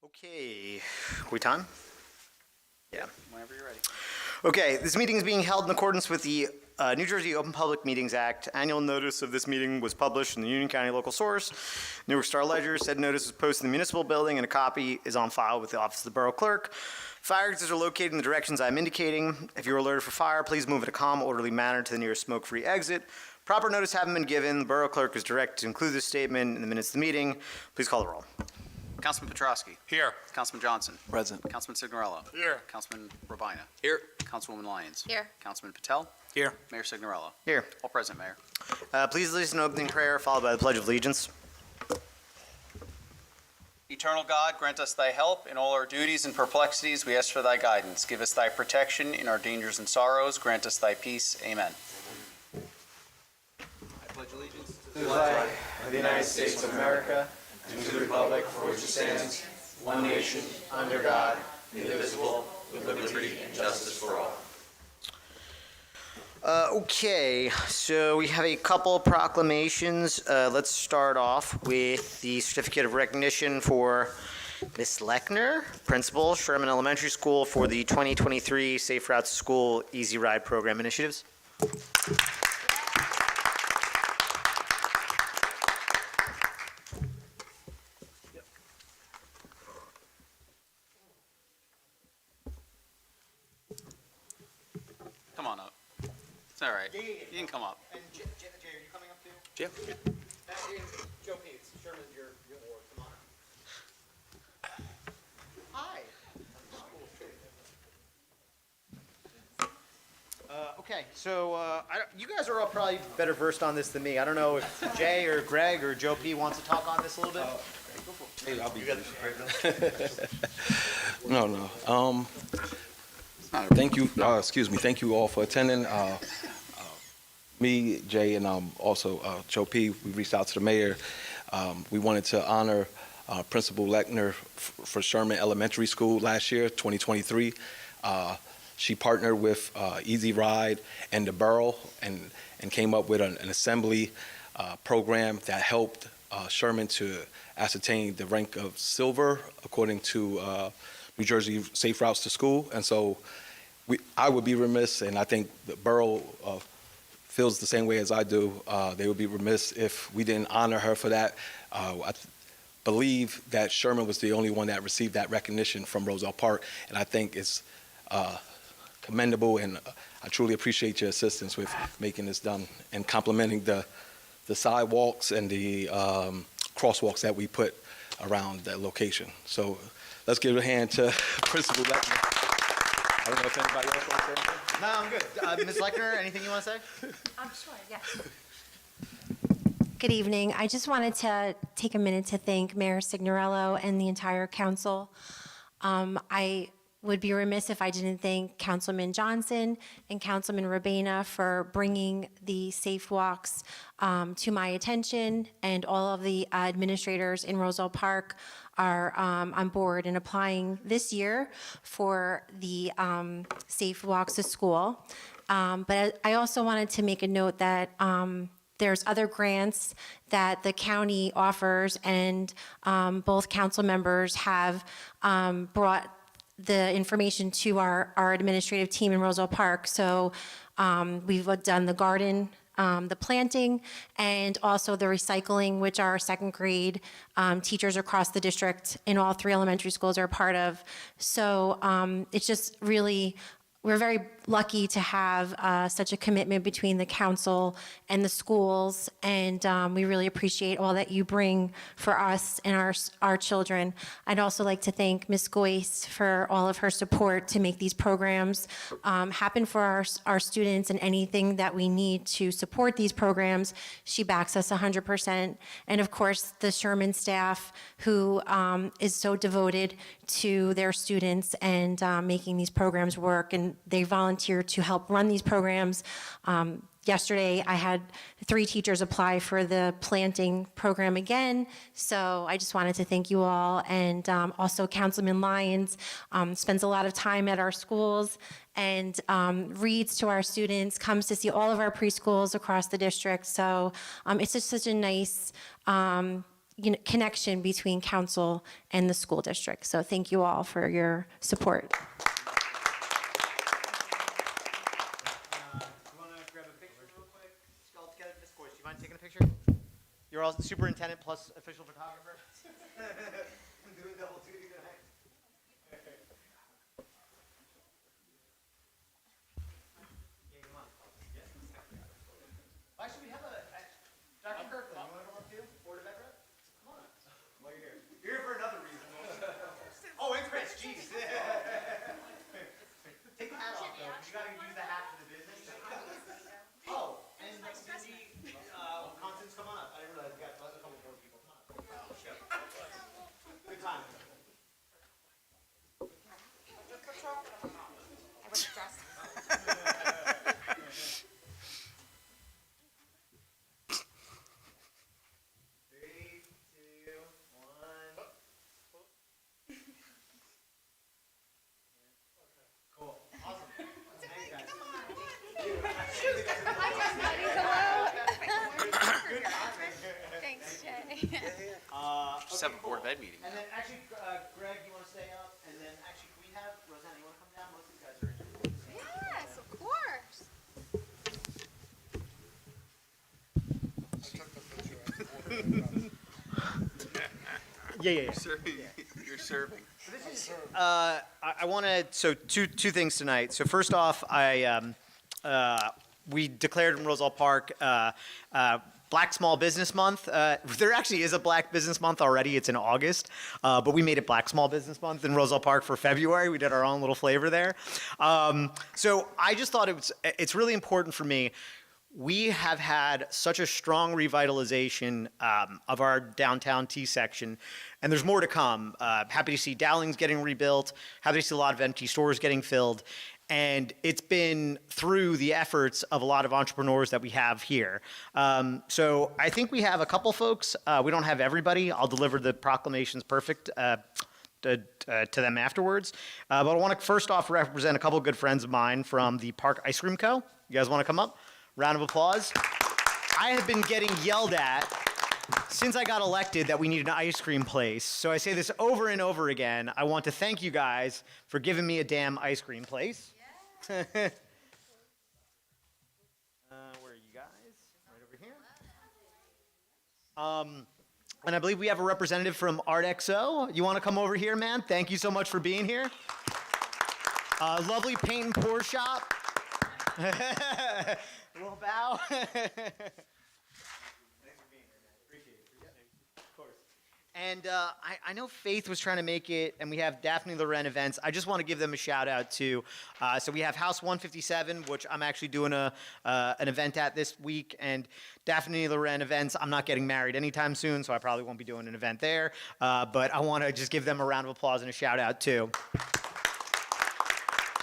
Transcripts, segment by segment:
Okay, we time? Yeah. Whenever you're ready. Okay, this meeting is being held in accordance with the New Jersey Open Public Meetings Act. Annual notice of this meeting was published in the Union County Local Source, Newark Star Ledger. Said notice was posted in the municipal building, and a copy is on file with the Office of the Borough Clerk. Fire exits are located in the directions I'm indicating. If you're alerted for fire, please move in a calm, orderly manner to the nearest smoke-free exit. Proper notice having been given, the Borough Clerk is directed to include this statement in the minutes of the meeting. Please call the roll. Councilman Petrosky. Here. Councilman Johnson. Present. Councilman Signorello. Here. Councilman Robina. Here. Councilwoman Lyons. Here. Councilman Patel. Here. Mayor Signorello. Here. All present, Mayor. Please lead us in an opening prayer, followed by the Pledge of Allegiance. Eternal God, grant us thy help in all our duties and perplexities. We ask for thy guidance. Give us thy protection in our dangers and sorrows. Grant us thy peace. Amen. I pledge allegiance To the flag of the United States of America and to the republic for which it stands, one nation, under God, indivisible, with liberty and justice for all. Okay, so we have a couple proclamations. Let's start off with the certificate of recognition for Miss Lechner, Principal, Sherman Elementary School, for the 2023 Safe Routes to School Easy Ride Program initiatives. Come on up. It's all right. You can come up. And Jay, are you coming up too? Yeah. Joe Pates, Sherman, your ward, come on up. Hi. Okay, so you guys are all probably better versed on this than me. I don't know if Jay or Greg or Joe P wants to talk on this a little bit. Hey, I'll be No. Thank you. Thank you all for attending. Me, Jay, and also Joe P. We reached out to the mayor. We wanted to honor Principal Lechner for Sherman Elementary School last year, 2023. She partnered with Easy Ride and the borough and came up with an assembly program that helped Sherman to ascertain the rank of silver according to New Jersey Safe Routes to School. And so I would be remiss, and I think the borough feels the same way as I do. They would be remiss if we didn't honor her for that. I believe that Sherman was the only one that received that recognition from Roselle Park, and I think it's commendable, and I truly appreciate your assistance with making this done and complimenting the sidewalks and the crosswalks that we put around that location. So let's give a hand to Principal Lechner. I don't know if anybody else wants to say anything. No, I'm good. Ms. Lechner, anything you want to say? Sure, yes. Good evening. I just wanted to take a minute to thank Mayor Signorello and the entire council. I would be remiss if I didn't thank Councilman Johnson and Councilman Rabena for bringing the safe walks to my attention, and all of the administrators in Roselle Park are on board and applying this year for the safe walks to school. But I also wanted to make a note that there's other grants that the county offers, and both council members have brought the information to our administrative team in Roselle Park. So we've done the garden, the planting, and also the recycling, which our second grade teachers across the district in all 3 elementary schools are a part of. So it's just really, we're very lucky to have such a commitment between the council and the schools, and we really appreciate all that you bring for us and our children. I'd also like to thank Ms. Goyce for all of her support to make these programs happen for our students, and anything that we need to support these programs, she backs us 100%. And of course, the Sherman staff, who is so devoted to their students and making these programs work, and they volunteer to help run these programs. Yesterday, I had 3 teachers apply for the planting program again, so I just wanted to thank you all. And also Councilman Lyons spends a lot of time at our schools and reads to our students, comes to see all of our preschools across the district. So it's just such a nice connection between council and the school district. So thank you all for your support. You want to grab a picture real quick? All together, Ms. Boyce, do you mind taking a picture? You're all superintendent plus official photographer? I'm doing double duty tonight. Yeah, come on. Actually, we have Dr. Kirkland, you want to come up too? Board of Ed Rep? Come on. Well, you're here. You're here for another reason. Oh, and Chris, jeez. Take the hat off, though, 'cause you gotta use the hat for the business. Oh, and Cindy, Constance, come on up. I didn't realize we got a couple more people. Come on. Good time. Three, two, one. Cool. Awesome. Thanks, guys. Thanks, Jay. Just have a Board of Ed meeting. And then actually, Greg, you want to stay up? And then actually, can we have Rosanna, you want to come down? Most of these guys are in. Yes, of course. Yeah. You're serving. I want to, so two things tonight. So first off, we declared in Roselle Park Black Small Business Month. There actually is a Black Business Month already. It's in August, but we made it Black Small Business Month in Roselle Park for February. We did our own little flavor there. So I just thought it's really important for me. We have had such a strong revitalization of our downtown T section, and there's more to come. Happy to see Dowling's getting rebuilt. Happy to see a lot of empty stores getting filled. And it's been through the efforts of a lot of entrepreneurs that we have here. So I think we have a couple folks. We don't have everybody. I'll deliver the proclamations perfect to them afterwards. But I want to first off represent a couple good friends of mine from the Park Ice Cream Co. You guys want to come up? Round of applause. I have been getting yelled at since I got elected that we need an ice cream place. So I say this over and over again. I want to thank you guys for giving me a damn ice cream place. Where are you guys? Right over here. And I believe we have a representative from ArtXO. You want to come over here, man? Thank you so much for being here. Lovely paint and pour shop. A little bow. Thanks for being here, man. Appreciate it. Of course. And I know Faith was trying to make it, and we have Daphne Loren Events. I just want to give them a shout out too. So we have House 157, which I'm actually doing an event at this week, and Daphne Loren Events. I'm not getting married anytime soon, so I probably won't be doing an event there. But I want to just give them a round of applause and a shout out too.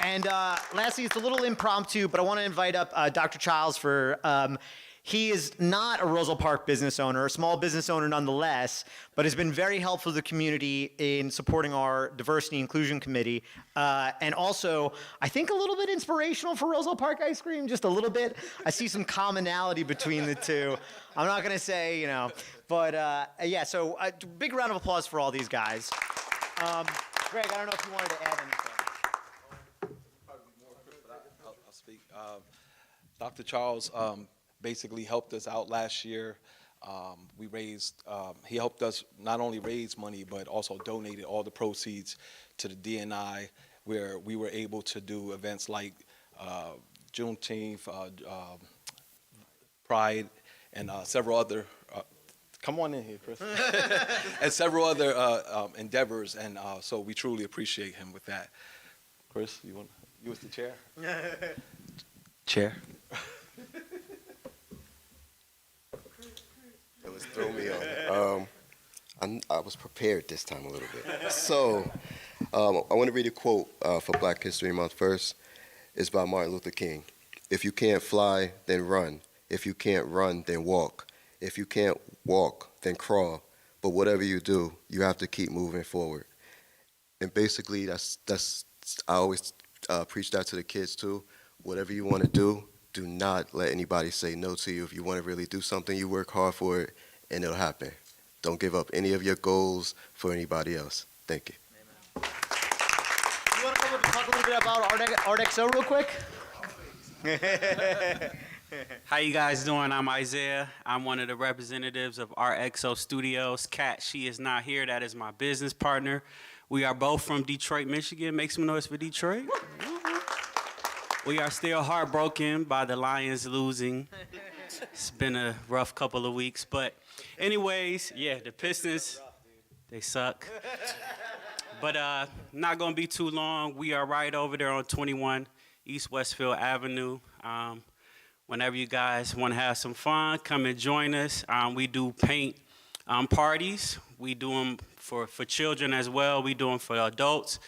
And lastly, it's a little impromptu, but I want to invite up Dr. Childs for, he is not a Roselle Park business owner, a small business owner nonetheless, but has been very helpful to the community in supporting our diversity inclusion committee. And also, I think a little bit inspirational for Roselle Park ice cream, just a little bit. I see some commonality between the two. I'm not going to say, but yeah, so big round of applause for all these guys. Greg, I don't know if you wanted to add anything. I'll speak. Dr. Charles basically helped us out last year. He helped us not only raise money, but also donated all the proceeds to the DNI, where we were able to do events like Juneteenth, Pride, and several other. Come on in here, Chris. And several other endeavors, and so we truly appreciate him with that. Chris, you was the chair? Chair. It was throw me on. I was prepared this time a little bit. So I want to read a quote for Black History Month first. It's by Martin Luther King. If you can't fly, then run. If you can't run, then walk. If you can't walk, then crawl. But whatever you do, you have to keep moving forward. And basically, that's I always preach that to the kids too. Whatever you want to do not let anybody say no to you. If you want to really do something, you work hard for it, and it'll happen. Don't give up any of your goals for anybody else. Thank you. You want to come up and talk a little bit about ArtXO real quick? How you guys doing? I'm Isaiah. I'm one of the representatives of RXO Studios. Kat, she is not here. That is my business partner. We are both from Detroit, Michigan. Make some noise for Detroit. We are still heartbroken by the Lions losing. It's been a rough couple of weeks. But anyways, yeah, the Pistons, they suck. But not going to be too long. We are right over there on 21 East Westfield Avenue. Whenever you guys want to have some fun, come and join us. We do paint parties. We do them for children as well. We do them for adults.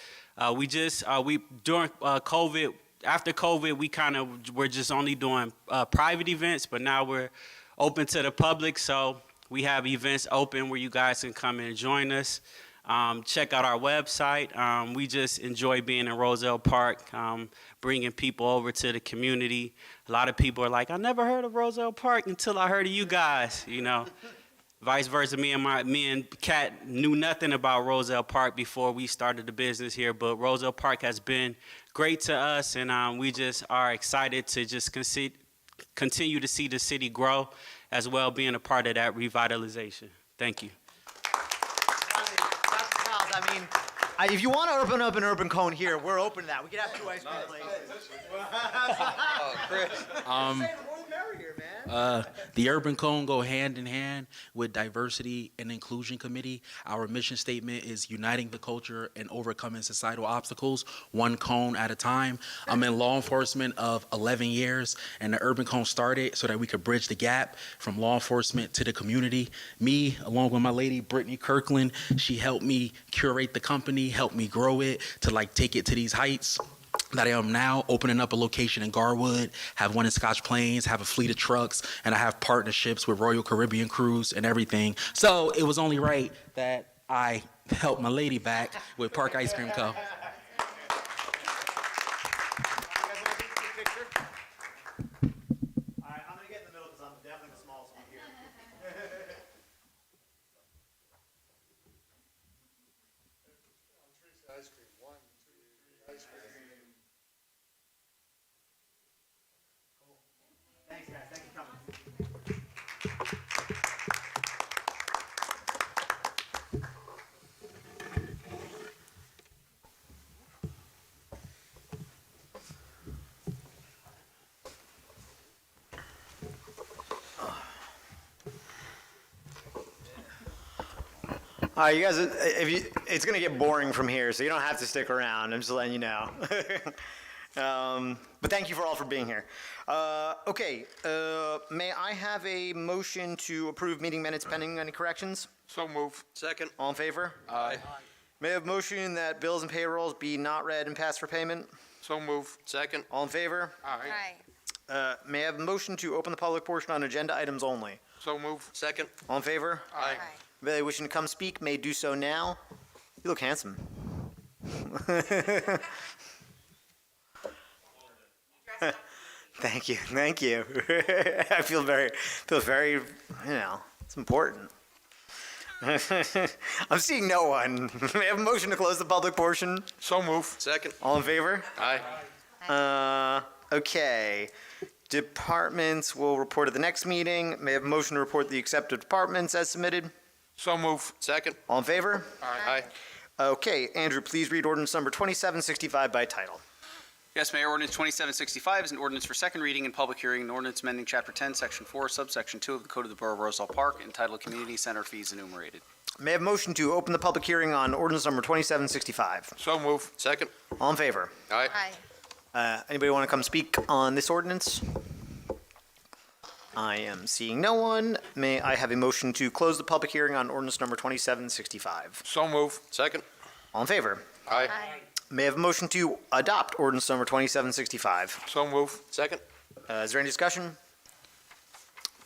We during COVID, after COVID, we're just only doing private events, but now we're open to the public. So we have events open where you guys can come and join us. Check out our website. We just enjoy being in Roselle Park, bringing people over to the community. A lot of people are like, I never heard of Roselle Park until I heard of you guys, you know. Vice versa, me and Kat knew nothing about Roselle Park before we started the business here, but Roselle Park has been great to us, and we just are excited to just continue to see the city grow, as well being a part of that revitalization. Thank you. I mean, if you want to open up an urban cone here, we're open to that. We could have 2 ice cream places. Oh, Chris. The urban cone go hand in hand with diversity and inclusion committee. Our mission statement is uniting the culture and overcoming societal obstacles, one cone at a time. I'm in law enforcement of 11 years, and the urban cone started so that we could bridge the gap from law enforcement to the community. Me, along with my lady, Brittany Kirkland, she helped me curate the company, helped me grow it to take it to these heights that I am now, opening up a location in Garwood, have one in Scotch Plains, have a fleet of trucks, and I have partnerships with Royal Caribbean Cruise and everything. So it was only right that I helped my lady back with Park Ice Cream Co. You guys, it's going to get boring from here, so you don't have to stick around. I'm just letting you know. But thank you all for being here. Okay, may I have a motion to approve meeting minutes pending any corrections? So move. Second. All in favor? Aye. May I have a motion that bills and payrolls be not read and passed for payment? So move. Second. All in favor? Aye. May I have a motion to open the public portion on agenda items only? So move. Second. All in favor? Aye. Anybody wishing to come speak may do so now. You look handsome. Thank you, thank you. I feel very, it's important. I'm seeing no one. May I have a motion to close the public portion? So move. Second. All in favor? Aye. Okay. Departments will report at the next meeting. May I have a motion to report the accepted departments as submitted? So move. Second. All in favor? Aye. Okay, Andrew, please read ordinance number 2765 by title. Yes, Mayor, ordinance 2765 is an ordinance for second reading and public hearing, an ordinance amending Chapter 10, Section 4, Subsection 2 of the Code of the Borough of Roselle Park, entitled Community Center Fees Enumerated. May I have a motion to open the public hearing on ordinance number 2765? So move. Second. All in favor? Aye. Anybody want to come speak on this ordinance? I am seeing no one. May I have a motion to close the public hearing on ordinance number 2765? So move. Second. All in favor? Aye. May I have a motion to adopt ordinance number 2765? So move. Second. Is there any discussion?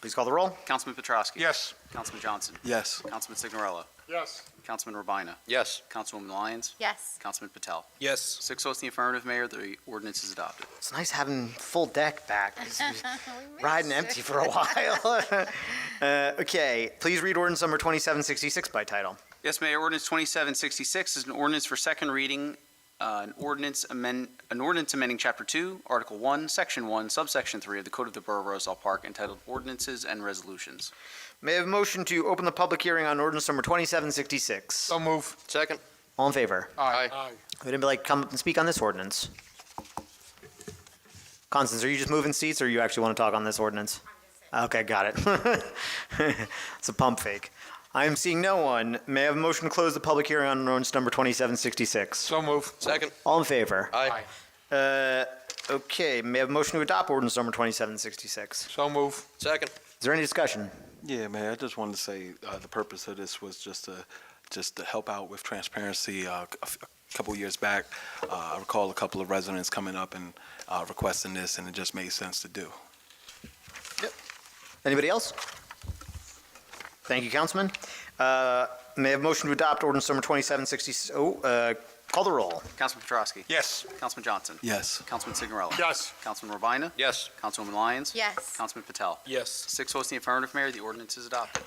Please call the roll. Councilman Petrosky. Yes. Councilman Johnson. Yes. Councilman Signorello. Yes. Councilman Urbina. Yes. Councilwoman Lyons. Yes. Councilman Patel. Yes. 6 votes in the affirmative, Mayor. The ordinance is adopted. It's nice having full deck back. It's We riding missed empty it. for a while. Okay, please read ordinance number 2766 by title. Yes, Mayor. Ordinance 2766 is an ordinance for second reading, an ordinance amending Chapter 2, Article 1, Section 1, Subsection 3 of the Code of the Borough of Roselle Park entitled Ordinances and Resolutions. May I have a motion to open the public hearing on ordinance number 2766? So move. Second. All in favor? Aye. Would anybody like to come up and speak on this ordinance? Constance, are you just moving seats, or you actually want to talk on this ordinance? Okay, got it. It's a pump fake. I am seeing no one. May I have a motion to close the public hearing on ordinance number 2766? So move. Second. All in favor? Aye. Okay, may I have a motion to adopt ordinance number 2766? So move. Second. Is there any discussion? Yeah, man, I just wanted to say the purpose of this was just to help out with transparency. A couple years back, I recall a couple of residents coming up and requesting this, and it just made sense to do. Anybody else? Thank you, Councilman. May I have a motion to adopt ordinance number 2766? Call the roll. Councilman Petrosky. Yes. Councilman Johnson. Yes. Councilman Signorella. Yes. Councilman Urbina. Yes. Councilwoman Lyons. Yes. Councilman Patel. Yes. 6 votes in the affirmative, Mayor. The ordinance is adopted.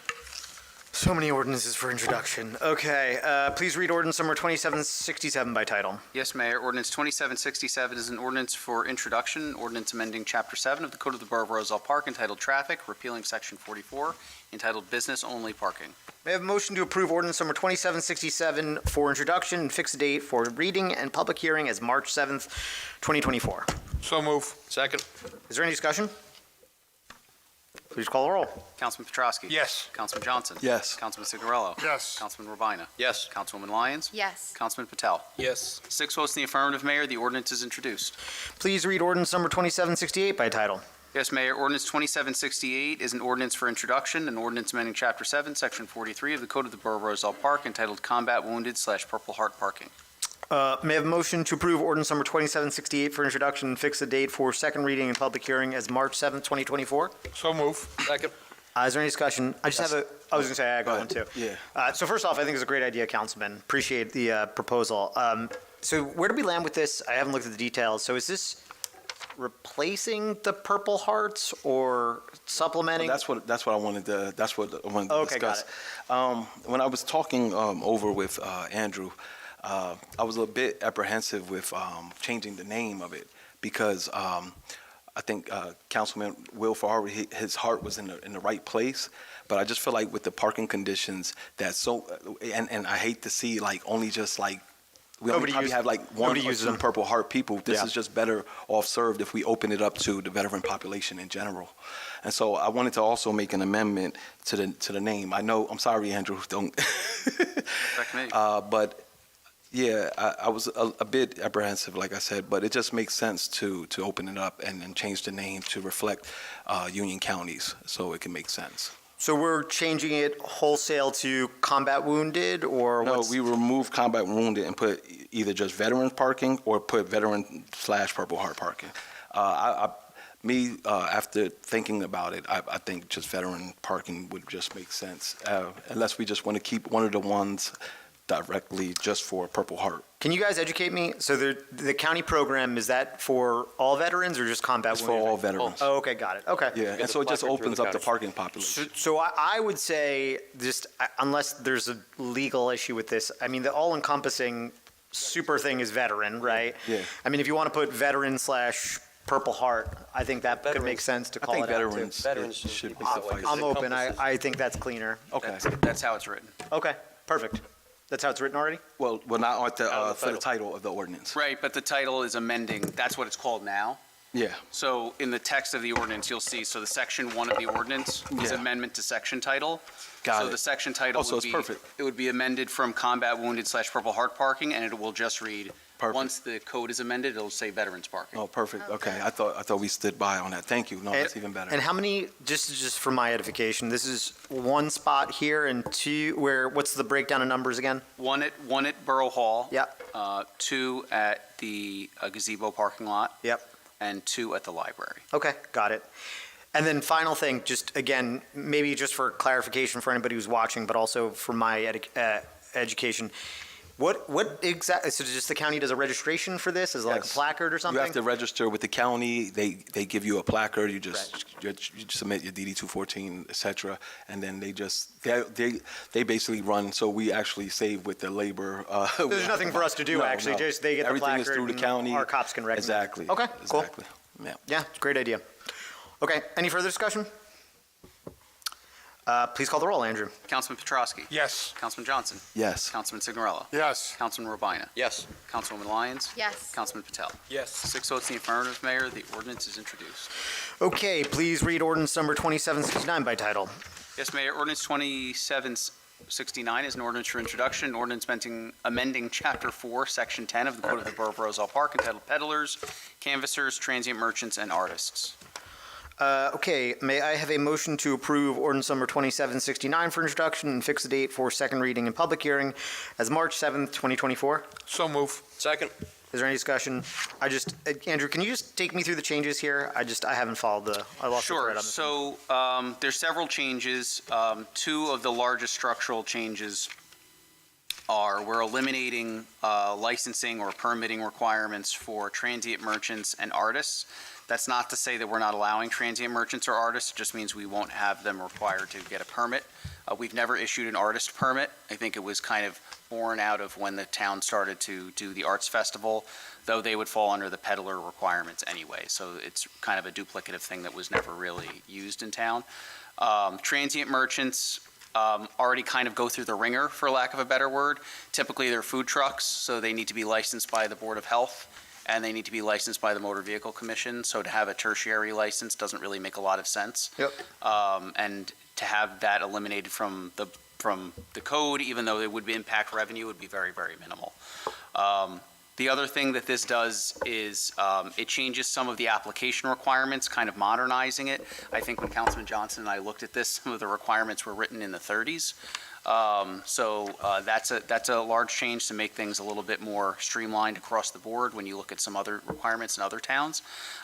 So many ordinances for introduction. Okay, please read ordinance number 2767 by title. Yes, Mayor. Ordinance 2767 is an ordinance for introduction, ordinance amending Chapter 7 of the Code of the Borough of Roselle Park entitled Traffic, repealing Section 44, entitled Business Only Parking. May I have a motion to approve ordinance number 2767 for introduction and fix a date for reading and public hearing as March 7th, 2024? So move. Second. Is there any discussion? Please call the roll. Councilman Petrosky. Yes. Councilman Johnson. Yes. Councilman Signorello. Yes. Councilman Urbina. Yes. Councilwoman Lyons. Yes. Councilman Patel. Yes. 6 votes in the affirmative, Mayor. The ordinance is introduced. Please read ordinance number 2768 by title. Yes, Mayor. Ordinance 2768 is an ordinance for introduction, an ordinance amending Chapter 7, Section 43 of the Code of the Borough of Roselle Park entitled Combat Wounded/Purple Heart Parking. May I have a motion to approve ordinance number 2768 for introduction and fix the date for second reading and public hearing as March 7th, 2024? So move. Second. Is there any discussion? I just have I was going to say I got one too. Yeah. So first off, I think it's a great idea, Councilman. Appreciate the proposal. So where do we land with this? I haven't looked at the details. So is this replacing the Purple Hearts or supplementing? That's what I wanted to Okay, got discuss. When I was talking over with Andrew, I was a bit apprehensive with changing the name of it because I think Councilman Will Ferrari, his heart was in the right place, but I just feel like with the parking conditions and I hate to see like only just like we only probably have like one or two Purple Heart people. This is just better off served if we open it up to the veteran population in general. And so I wanted to also make an amendment to the name. I know, I'm sorry, Andrew, don't. But yeah, I was a bit apprehensive, like I said, but it just makes sense to open it up and change the name to reflect Union counties, so it can make sense. So we're changing it wholesale to combat wounded, or No, what's? we remove combat wounded and put either just veteran parking or put veteran/Purple Heart parking. After thinking about it, I think just veteran parking would just make sense, unless we just want to keep one of the ones directly just for Purple Heart. Can you guys educate me? So the county program, is that for all veterans or just combat It's for wounded? all veterans. Oh, okay, got it. Okay. Yeah, and so it just opens up the parking population. So I would say, just unless there's a legal issue with this, I mean, the all-encompassing super thing is veteran, right? Yeah. I mean, if you want to put veteran/Purple Heart, I think that could make sense to I call think it out, too. veterans should be sufficient. I'm open. I think that's cleaner. Okay. That's how it's written. Okay, perfect. That's how it's written already? Well, not for the title of the ordinance. Right, but the title is amending, that's what it's called now. Yeah. So in the text of the ordinance, you'll see, so the section 1 of the ordinance is Yeah. amendment to section title. Got So it. the section title Oh, so would it's be, perfect. it would be amended from combat wounded/Purple Heart parking, and it will just read, Perfect. once the code is amended, it'll say veterans parking. Oh, perfect. Okay. I thought we stood by on that. Thank you. No, And- that's even better. And how many, just for my edification, this is one spot here and two, what's the breakdown of numbers again? One at Borough Hall. Yep. 2 at the gazebo parking lot. Yep. And 2 at the library. Okay, got it. And then final thing, just again, maybe just for clarification for anybody who's watching, but also for my education, what exactly, so just the county does a registration for this? Is it like a Yes. placard or something? You have to register with the county. They give you a placard. You just you submit your DD 214, et cetera, and then they basically run. So we actually save with the labor. There's nothing for us to do, No, actually, no. just they get the Everything placard is through the and county. our cops can recognize it. Exactly. Okay, cool. Exactly. Yeah. Yeah, it's a great idea. Okay, any further discussion? Please call the roll, Andrew. Councilman Petrosky. Yes. Councilman Johnson. Yes. Councilman Signorella. Yes. Councilman Robina. Yes. Councilwoman Lyons. Yes. Councilman Patel. Yes. 6 votes in the affirmative, Mayor. The ordinance is introduced. Okay, please read ordinance number 2769 by title. Yes, Mayor. Ordinance 2769 is an ordinance for introduction, an ordinance amending Chapter 4, Section 10 of the Code of the Borough of Roselle Park entitled Peddlers, Canvassers, Transient Merchants, and Artists. Okay, may I have a motion to approve ordinance number 2769 for introduction and fix the date for second reading and public hearing as March 7th, 2024? So move. Second. Is there any discussion? Andrew, can you just take me through the changes here? I haven't followed I lost the thread Sure. on this. So there's several changes. Two of the largest structural changes are we're eliminating licensing or permitting requirements for transient merchants and artists. That's not to say that we're not allowing transient merchants or artists. It just means we won't have them required to get a permit. We've never issued an artist permit. I think it was kind of born out of when the town started to do the arts festival, though they would fall under the peddler requirements anyway. So it's kind of a duplicative thing that was never really used in town. Transient merchants already kind of go through the ringer, for lack of a better word. Typically, they're food trucks, so they need to be licensed by the Board of Health, and they need to be licensed by the Motor Vehicle Commission. So to have a tertiary license doesn't really make a lot of sense. Yep. And to have that eliminated from the code, even though it would impact revenue, would be very, very minimal. The other thing that this does is it changes some of the application requirements, kind of modernizing it. I think when Councilman Johnson and I looked at this, some of the requirements were written in the 30s. That's a large change to make things a little bit more streamlined across the board when you look at some other requirements in other towns.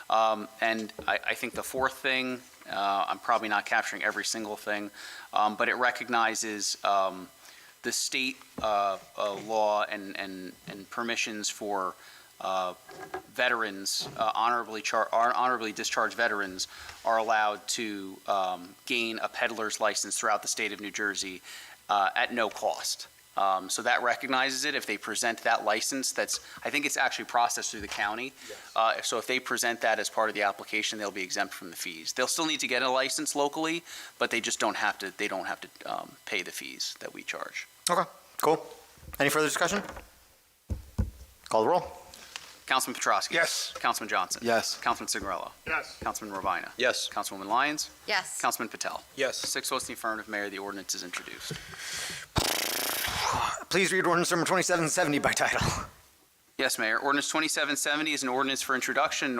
And I think the fourth thing, I'm probably not capturing every single thing, but it recognizes the state law and permissions for veterans, honorably discharged veterans, are allowed to gain a peddler's license throughout the state of New Jersey at no cost. So that recognizes it. If they present that license, I think it's actually processed through the county. So if they present that as part of the application, they'll be exempt from the fees. They'll still need to get a license locally, but they just don't have to pay the fees that we charge. Okay, cool. Any further discussion? Call the roll. Councilman Petrosky. Yes. Councilman Johnson. Yes. Councilman Signorella. Yes. Councilman Robina. Yes. Councilwoman Lyons. Yes. Councilman Patel. Yes. 6 votes in the affirmative, Mayor. The ordinance is introduced. Please read ordinance number 2770 by title. Yes, Mayor. Ordinance 2770 is an ordinance for introduction, an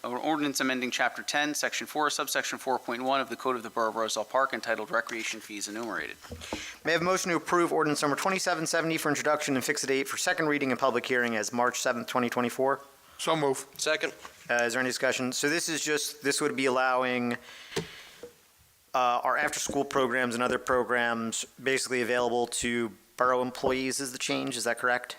ordinance amending Chapter 10, Section 4, Subsection 4.1 of the Code of the Borough of Roselle Park entitled Recreation Fees Enumerated. May I have a motion to approve ordinance number 2770 for introduction and fix the date for second reading and public hearing as March 7th, 2024? So move. Second. Is there any discussion? So this would be allowing our after-school programs and other programs basically available to borough employees is the change, is that correct?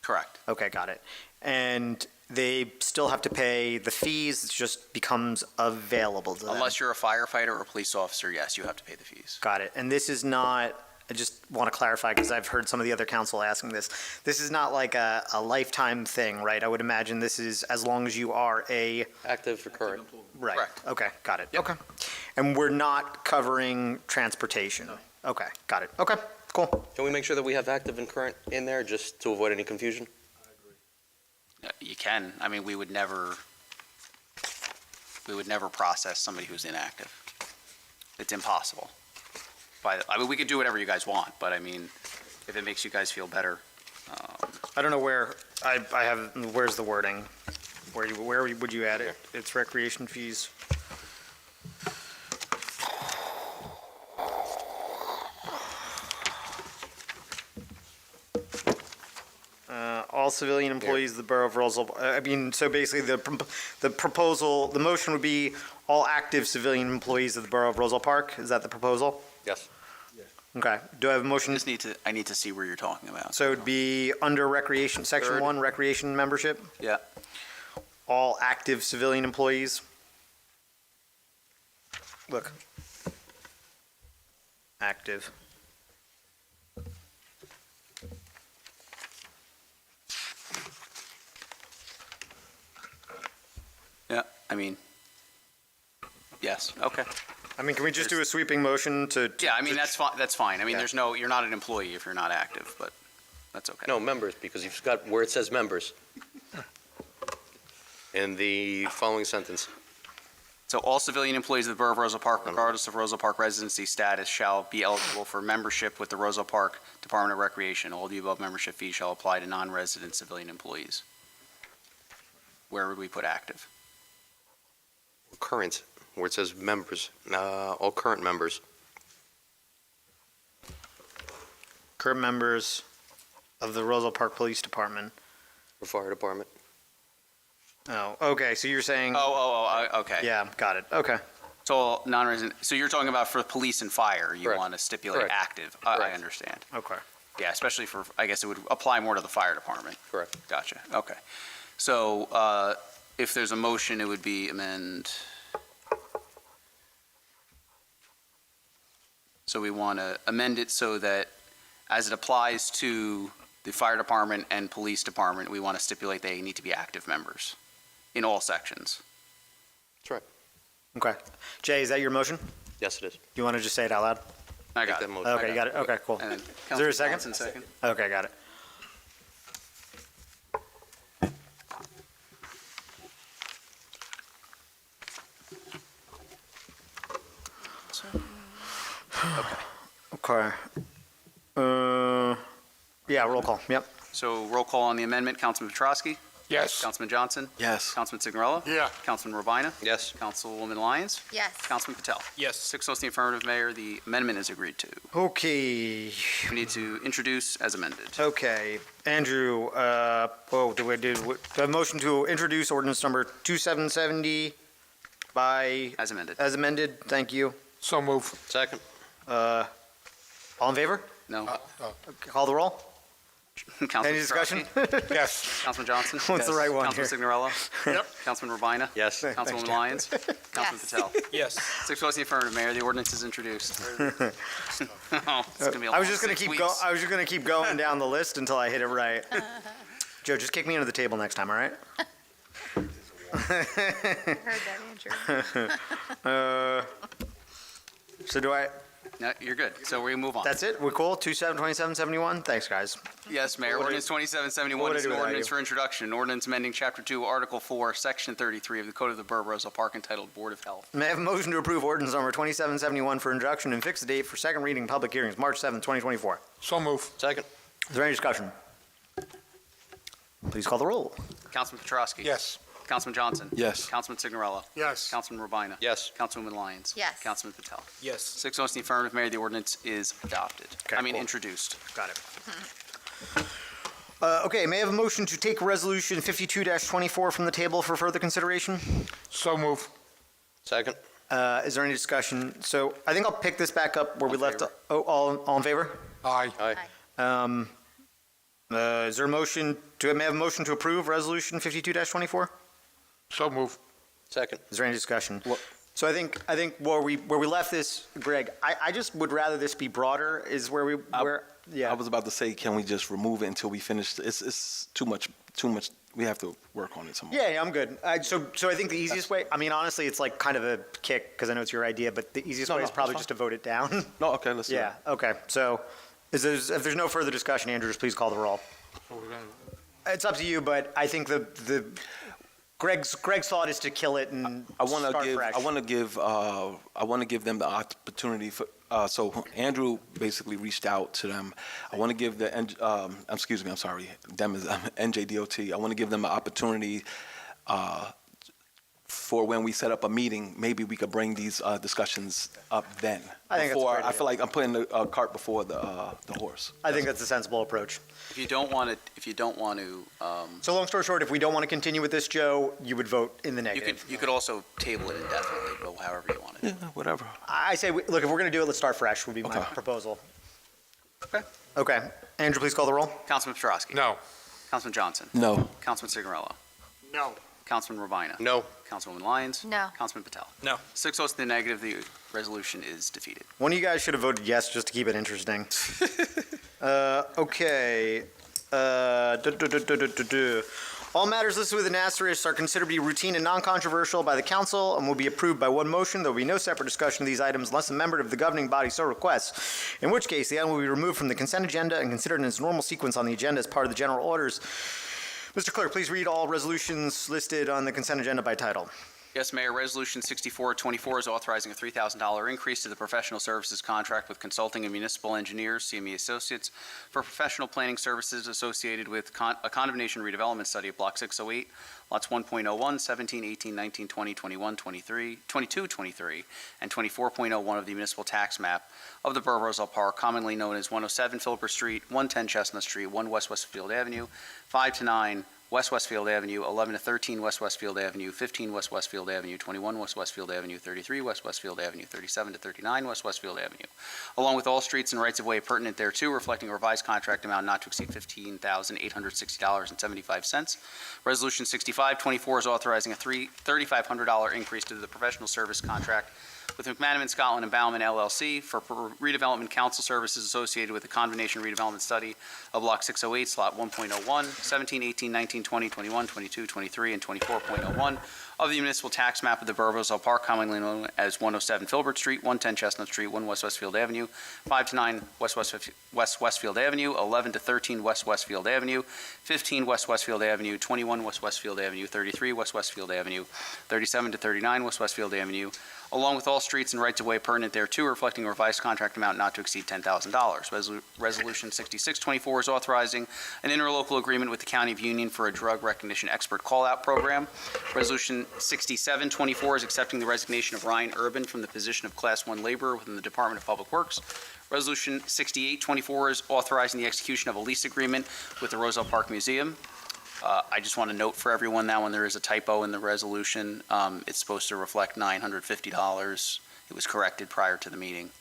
Correct. Okay, got it. And they still have to pay the fees, it just becomes available to them? Unless you're a firefighter or a police officer, yes, you have to pay the fees. Got it. And this is not, I just want to clarify because I've heard some of the other council asking this. This is not like a lifetime thing, right? I would imagine this is as long as you are a. Active for current. Right. Correct. Okay, got it. Yep. Okay. And we're not covering transportation? Okay, got it. Okay, cool. Can we make sure that we have active and current in there just to avoid any confusion? You can. I mean, we would never process somebody who's inactive. It's impossible. I mean, we could do whatever you guys want, but I mean, if it makes you guys feel better. I don't know where, I have, where's the wording? Where would you add it? It's recreation fees. All civilian employees of the Borough of Roselle, I mean, so basically the proposal, the motion would be all active civilian employees of the Borough of Roselle Park. Is that the proposal? Yes. Okay. Do I have a motion? I need to see where you're talking about. So it'd be under recreation, section Third. 1, recreation membership, Yeah, all active civilian employees. Look. Active. yeah, I mean, yes, okay. I mean, can we just do a sweeping motion to? Yeah, I mean, that's fine, that's fine. I mean, Yeah. you're not an employee if you're not active, but that's okay. No, members, because you've got where it says members. In the following sentence. So all civilian employees of the Borough of Roselle Park, regardless of Roselle Park residency status, shall be eligible for membership with the Roselle Park Department of Recreation. All the above membership fees shall apply to non-resident civilian employees. Where would we put active? Current, where it says members, all current members. Current members of the Roselle Park Police Department. Or fire department. Oh, okay, so you're saying, Okay. yeah, got it, okay. So all non-resident, so you're talking about for police and fire, you Correct. want to stipulate Correct. active. I Correct. understand. Okay. Yeah, especially for, I guess it would apply more to the fire department. Correct. Gotcha, okay. So if there's a motion, it would be amend. So we want to amend it so that as it applies to the fire department and police department, we want to stipulate they need to be active members in all sections. That's right. Okay. Jay, is that your motion? Yes, it is. You want to just say it out loud? I Make got that it. motion. Okay, you got it, okay, cool. And then Is there a second? Councilman Johnson, second? Okay, got it. Okay. Yeah, roll call, yep. So roll call on the amendment, Councilman Petrosky? Yes. Councilman Johnson? Yes. Councilman Signorella? Yeah. Councilman Robina? Yes. Councilwoman Lyons? Yes. Councilman Patel? Yes. 6 votes in the affirmative, Mayor. The amendment is agreed to. Okay, We need to introduce as amended. okay. Andrew, do I have a motion to introduce ordinance number 2770 by, As amended. as amended? Thank you. So move. Second. All in favor? No? Call the roll? Councilman Any discussion? Petrosky? Yes. Councilman Johnson? What's the right one Councilman here? Signorella? Yep. Councilman Robina? Yes. Councilwoman Lyons? Councilman Yes. Patel? Yes. 6 votes in the affirmative, Mayor. The ordinance is introduced. Oh, it's gonna be a I was long just gonna 6 keep weeks. I was just gonna keep going down the list until I hit it right. Joe, just kick me under the table next time, all right? Heard that, Andrew. So do I, No, you're good. So we move on. that's it? We're cool? 2771? Thanks, guys. Yes, Mayor. What would Ordinance what 2771 would I is do an without ordinance you? for introduction. An ordinance amending Chapter 2, Article 4, Section 33 of the Code of the Borough of Roselle Park entitled Board of Health. May I have a motion to approve ordinance number 2771 for introduction and fix the date for second reading and public hearings, March 7th, 2024? So move. Second. Is there any discussion? Please call the roll. Councilman Petrosky? Yes. Councilman Johnson? Yes. Councilman Signorella? Yes. Councilman Robina? Yes. Councilwoman Lyons? Yes. Councilman Patel? Yes. 6 votes in the affirmative, Mayor. The ordinance is adopted. Okay, cool. Introduced. Got it. Okay, may I have a motion to take Resolution 52-24 from the table for further consideration? So move. Second. Is there any discussion? So I think I'll pick this back up where we All in left. favor? All in favor? Aye. Aye. Is there a motion, may I have a motion to approve Resolution 52-24? So move. Second. Is there any discussion? So I think where we left this, Greg, I just would rather this be broader is where we, yeah. I was about to say, can we just remove it until we finish? It's too much. We have to work on it some more. Yeah, I'm good. So I think the easiest way, I mean, honestly, it's like kind of a kick because I know it's your idea, but the easiest No, way no, is probably that's just to vote it down. No, okay, let's do Yeah, okay. So if there's no further discussion, Andrew, just please call the roll. It's up to you, but I think the Greg's thought is to kill it and I want start to fresh. I want to give them the opportunity for. So Andrew basically reached out to them. I want to give the excuse me, I'm sorry, them is NJDOT. I want to give them an opportunity for when we set up a meeting, maybe we could bring these discussions up then. I think that's a Before, great I idea. feel like I'm putting the cart before the horse. I think that's a sensible approach. If you don't want to, So long story short, if we don't want to continue with this, Joe, you would vote in the you negative. could also table it indefinitely, go however you want Yeah, it. whatever. I say, look, if we're going to do it, let's start fresh, would be my Okay. proposal. Okay. Okay. Andrew, please call the roll. Councilman Petrosky. No. Councilman Johnson. No. Councilman Signorello. No. Councilman Ravina. No. Councilwoman Lyons. No. Councilman Patel. No. 6 votes to the negative, the resolution is defeated. One of you guys should have voted yes just to keep it interesting. Okay. All matters listed with an asterisk are considered to be routine and non-controversial by the council and will be approved by one motion. There will be no separate discussion of these items unless a member of the governing body so requests, in which case the item will be removed from the consent agenda and considered in its normal sequence on the agenda as part of the general orders. Mr. Clerk, please read all resolutions listed on the consent agenda by title. Yes, Mayor, Resolution 6424 is authorizing a $3,000 increase to the professional services contract with Consulting and Municipal Engineers, CME Associates, for professional planning services associated with a condemnation redevelopment study of Block 608, lots 1.01, 17, 18, 19, 20, 21, 23, 22, 23, and 24.01 of the municipal tax map of the Borough of Roselle Park, commonly known as 107 Philipper Street, 110 Chestnut Street, 1 West Westfield Avenue, 5 to 9 West Westfield Avenue, 11 to 13 West Westfield Avenue, 15 West Westfield Avenue, 21 West Westfield Avenue, 33 West Westfield Avenue, 37 to 39 West Westfield Avenue, along with all streets and rights-of-way pertinent thereto, reflecting a revised contract amount not to exceed $15,860.75. Resolution 6524 is authorizing a $3,500 increase to the professional service contract with McManaman, Scotland and Bauman LLC for redevelopment council services associated with the combination redevelopment study of Block 608, Slot 1.01, 17, 18, 19, 20, 21, 22, 23, and 24.01 of the municipal tax map of the Borough of Roselle Park, commonly known as 107 Filbert Street, 110 Chestnut Street, 1 West Westfield Avenue, 5 to 9 West Westfield Avenue, 11 to 13 West Westfield Avenue, 15 West Westfield Avenue, 21 West Westfield Avenue, 33 West Westfield Avenue, 37 to 39 West Westfield Avenue, along with all streets and rights-of-way pertinent thereto, reflecting a revised contract amount not to exceed $10,000. Resolution 6624 is authorizing an interlocal agreement with the County of Union for a drug recognition expert call-out program. Resolution 6724 is accepting the resignation of Ryan Urban from the position of Class 1 laborer within the Department of Public Works. Resolution 6824 is authorizing the execution of a lease agreement with the Roselle Park Museum. I just want to note for everyone that when there is a typo in the resolution, it's supposed to reflect $950. It was corrected prior to the meeting.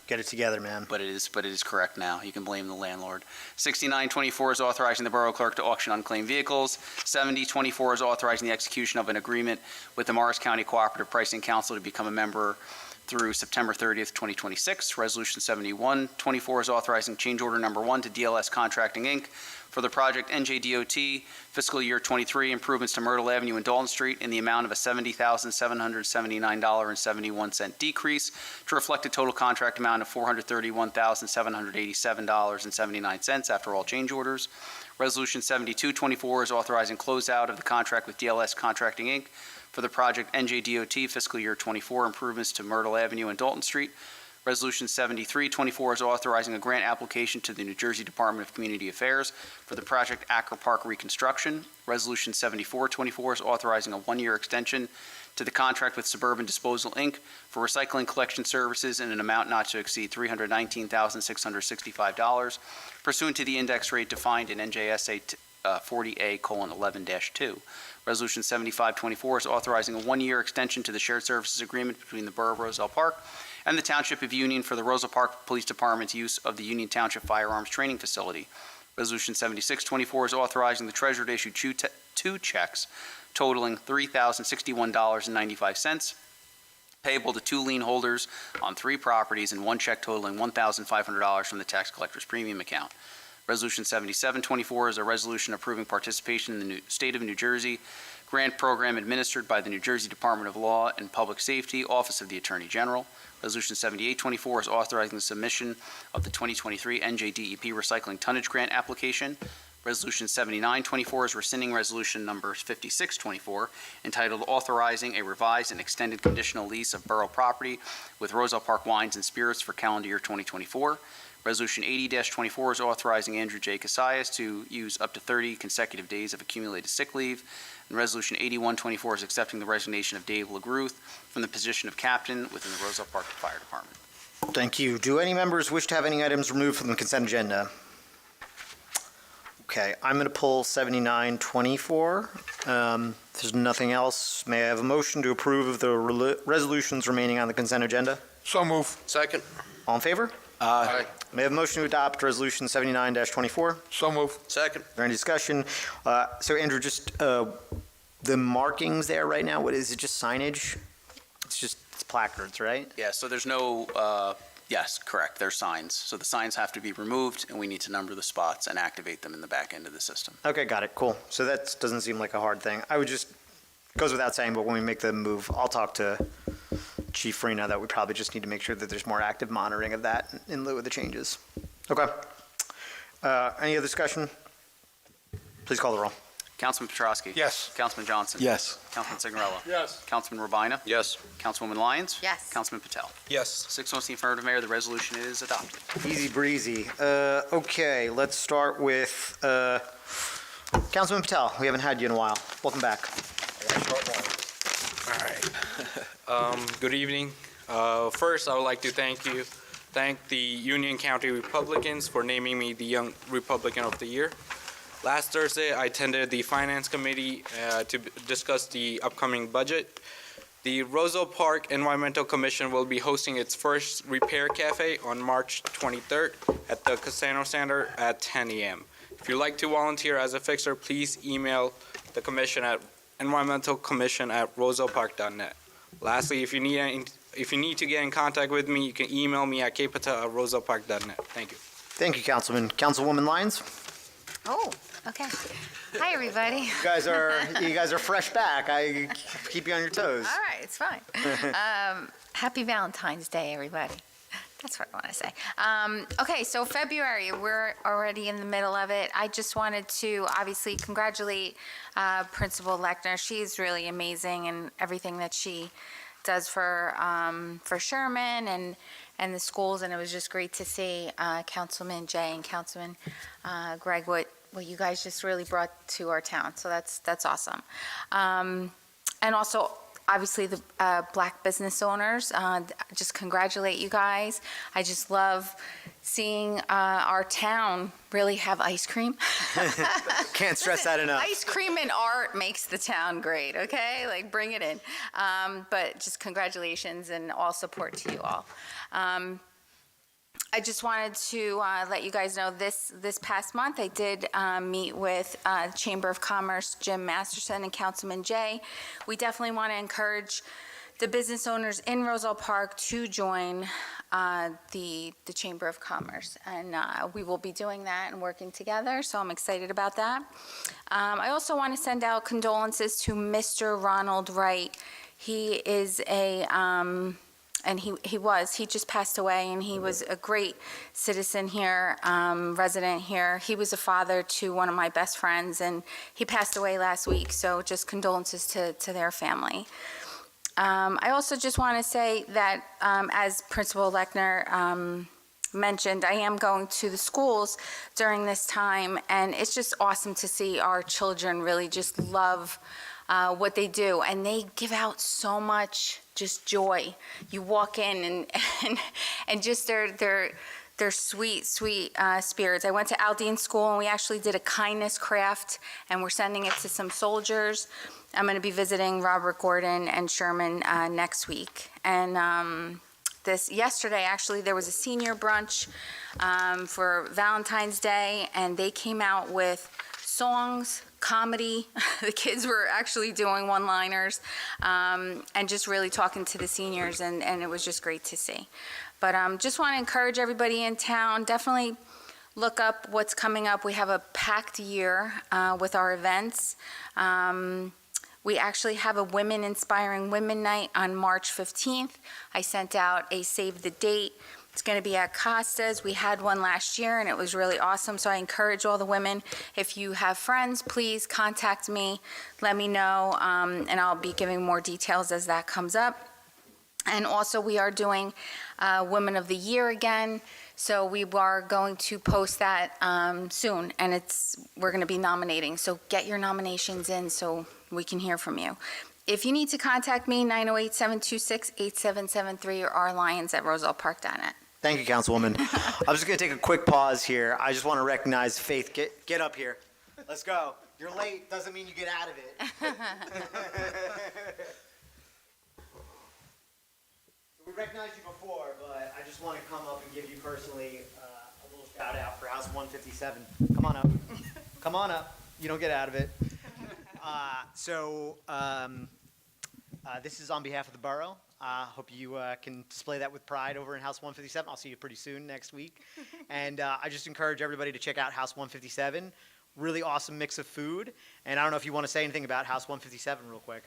Get it together, man. But it is correct now. You can blame the landlord. 6924 is authorizing the borough clerk to auction unclaimed vehicles. 7024 is authorizing the execution of an agreement with the Morris County Cooperative Pricing Council to become a member through September 30th, 2026. Resolution 7124 is authorizing change order number 1 to DLS Contracting, Inc. for the project NJDOT fiscal year 23 improvements to Myrtle Avenue and Dalton Street in the amount of a $70,779.71 decrease to reflect a total contract amount of $431,787.79 after all change orders. Resolution 7224 is authorizing closeout of the contract with DLS Contracting, Inc. for the project NJDOT fiscal year 24 improvements to Myrtle Avenue and Dalton Street. Resolution 7324 is authorizing a grant application to the New Jersey Department of Community Affairs for the project Acker Park reconstruction. Resolution 7424 is authorizing a one-year extension to the contract with Suburban Disposal, Inc. for recycling collection services in an amount not to exceed $319,665 pursuant to the index rate defined in NJSA 40A:11-2. Resolution 7524 is authorizing a one-year extension to the shared services agreement between the Borough of Roselle Park and the Township of Union for the Roselle Park Police Department's use of the Union Township Firearms Training Facility. Resolution 7624 is authorizing the treasurer to issue two checks totaling $3,061.95 payable to two lien holders on 3 properties and one check totaling $1,500 from the tax collector's premium account. Resolution 7724 is a resolution approving participation in the State of New Jersey grant program administered by the New Jersey Department of Law and Public Safety, Office of the Attorney General. Resolution 7824 is authorizing the submission of the 2023 NJDEP Recycling Tonnage Grant application. Resolution 7924 is rescinding resolution number 5624 entitled Authorizing a Revised and Extended Conditional Lease of Borough Property with Roselle Park Wines and Spirits for calendar year 2024. Resolution 80-24 is authorizing Andrew J. Casillas to use up to 30 consecutive days of accumulated sick leave. And Resolution 81-24 is accepting the resignation of Dave LaGruth from the position of captain within the Roselle Park Fire Department. Thank you. Do any members wish to have any items removed from the consent agenda? Okay, I'm going to pull 7924. If there's nothing else, may I have a motion to approve of the resolutions remaining on the consent agenda? So move. Second. All in favor? Aye. May I have a motion to adopt Resolution 79-24? So move. Second. Is there any discussion? So Andrew, just the markings there right now, what is it, just signage? It's placards, right? Yeah, so there's no, yes, correct, there's signs. So the signs have to be removed, and we need to number the spots and activate them in the back end of the system. Okay, got it, cool. So that doesn't seem like a hard thing. I would just, goes without saying, but when we make the move, I'll talk to Chief Farina that we probably just need to make sure that there's more active monitoring of that in lieu of the changes. Okay. Any other discussion? Please call the roll. Councilman Petrosky? Yes. Councilman Johnson? Yes. Councilman Signorella? Yes. Councilman Rabina? Yes. Councilwoman Lyons? Yes. Councilman Patel? Yes. 6 votes in the affirmative, Mayor, the resolution is adopted. Easy breezy. Okay, let's start with Councilman Patel. We haven't had you in a while. Welcome back. All right. Good evening. First, I would like to thank the Union County Republicans for naming me the Young Republican of the Year. Last Thursday, I attended the Finance Committee to discuss the upcoming budget. The Roselle Park Environmental Commission will be hosting its first Repair Cafe on March 23rd at the Casino Center at 10 a.m. If you'd like to volunteer as a fixer, please email the commission at environmentalcommission@rosellepark.net. Lastly, if you need to get in contact with me, you can email me at kpatel@rosellepark.net. Thank you. Thank you, Councilman. Councilwoman Lyons? Oh, okay. Hi, everybody. You guys are fresh back. I keep you on your toes. All right, it's fine. Happy Valentine's Day, everybody. That's what I want to say. Okay, so February, we're already in the middle of it. I just wanted to obviously congratulate Principal Lechner. She's really amazing in everything that she does for Sherman and the schools, and it was just great to see Councilman Jay and Councilman Greg what you guys just really brought to our town. So that's awesome. And also, obviously, the Black business owners, just congratulate you guys. I just love seeing our town really have ice cream. Can't stress that enough. Ice cream and art makes the town great, okay? Like, bring it in. But just congratulations and all support to you all. I just wanted to let you guys know this past month I did meet with Chamber of Commerce, Jim Masterson and Councilman Jay. We definitely want to encourage the business owners in Roselle Park to join the Chamber of Commerce, and we will be doing that and working together, so I'm excited about that. I also want to send out condolences to Mr. Ronald Wright. He is and he just passed away, and he was a great citizen here, resident here. He was a father to one of my best friends, and he passed away last week, so just condolences to their family. I also just want to say that, as Principal Lechner mentioned, I am going to the schools during this time, and it's just awesome to see our children really just love what they do, and they give out so much just joy. You walk in and just their sweet spirits. I went to Aldine School, and we actually did a kindness craft, and we're sending it to some soldiers. I'm going to be visiting Robert Gordon and Sherman next week. And yesterday, actually, there was a senior brunch for Valentine's Day, and they came out with songs, comedy. The kids were actually doing one-liners and just really talking to the seniors, and it was just great to see. But just want to encourage everybody in town, definitely look up what's coming up. We have a packed year with our events. We actually have a Women Inspiring Women Night on March 15th. I sent out a save the date. It's going to be at Costa's. We had one last year, and it was really awesome. So I encourage all the women, if you have friends, please contact me, let me know, and I'll be giving more details as that comes up. And also, we are doing Women of the Year again, so we are going to post that soon, and we're going to be nominating. So get your nominations in so we can hear from you. If you need to contact me, 908-726-8773 or rlions@rosellepark.net. Thank you, Councilwoman. I'm just going to take a quick pause here. I just want to recognize Faith. Get up here. Let's go. You're late. Doesn't mean you get out of it. We recognized you before, but I just want to come up and give you personally a little shout out for House 157. Come on up. Come on up. You don't get out of it. This is on behalf of the borough. Hope you can display that with pride over in House 157. I'll see you pretty soon next week. And I just encourage everybody to check out House 157. Really awesome mix of food. And I don't know if you want to say anything about House 157 real quick.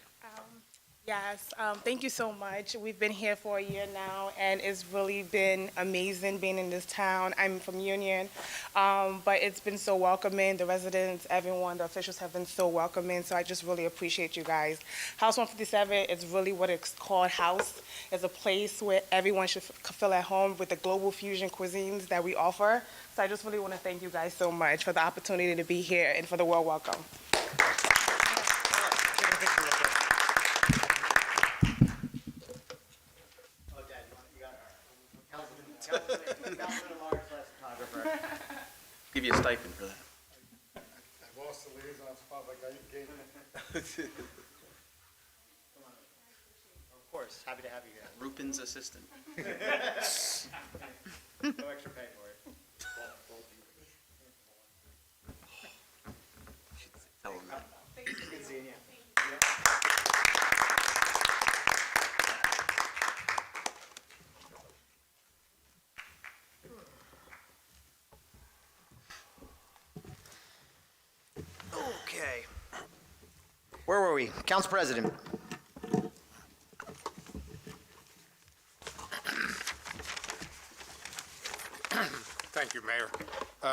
Yes, thank you so much. We've been here for a year now, and it's really been amazing being in this town. I'm from Union, but it's been so welcoming. The residents, everyone, the officials have been so welcoming, so I just really appreciate you guys. House 157 is really what it's called, house. It's a place where everyone should feel at home with the global fusion cuisines that we offer. So I just really want to thank you guys so much for the opportunity to be here and for the warm welcome. Give you a stipend for that. I lost the liaison spot like I gave it. Of course, happy to have you here. Rupin's assistant. No extra pay for it. Tell him that. Good seeing you. Okay. Where were we? Council President. Thank you, Mayor.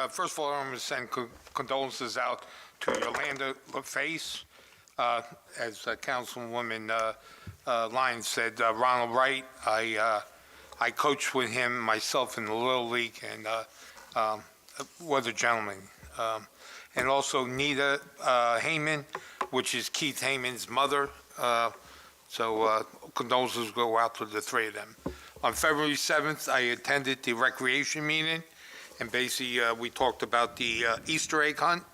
First of all, I'm going to send condolences out to Yolanda LaFace. As Councilwoman Lyons said, Ronald Wright, I coached with him myself in the Little League, and was a gentleman. And also Nita Heyman, which is Keith Heyman's mother. So condolences go out to the three of them. On February 7th, I attended the recreation meeting, and basically we talked about the Easter egg hunt,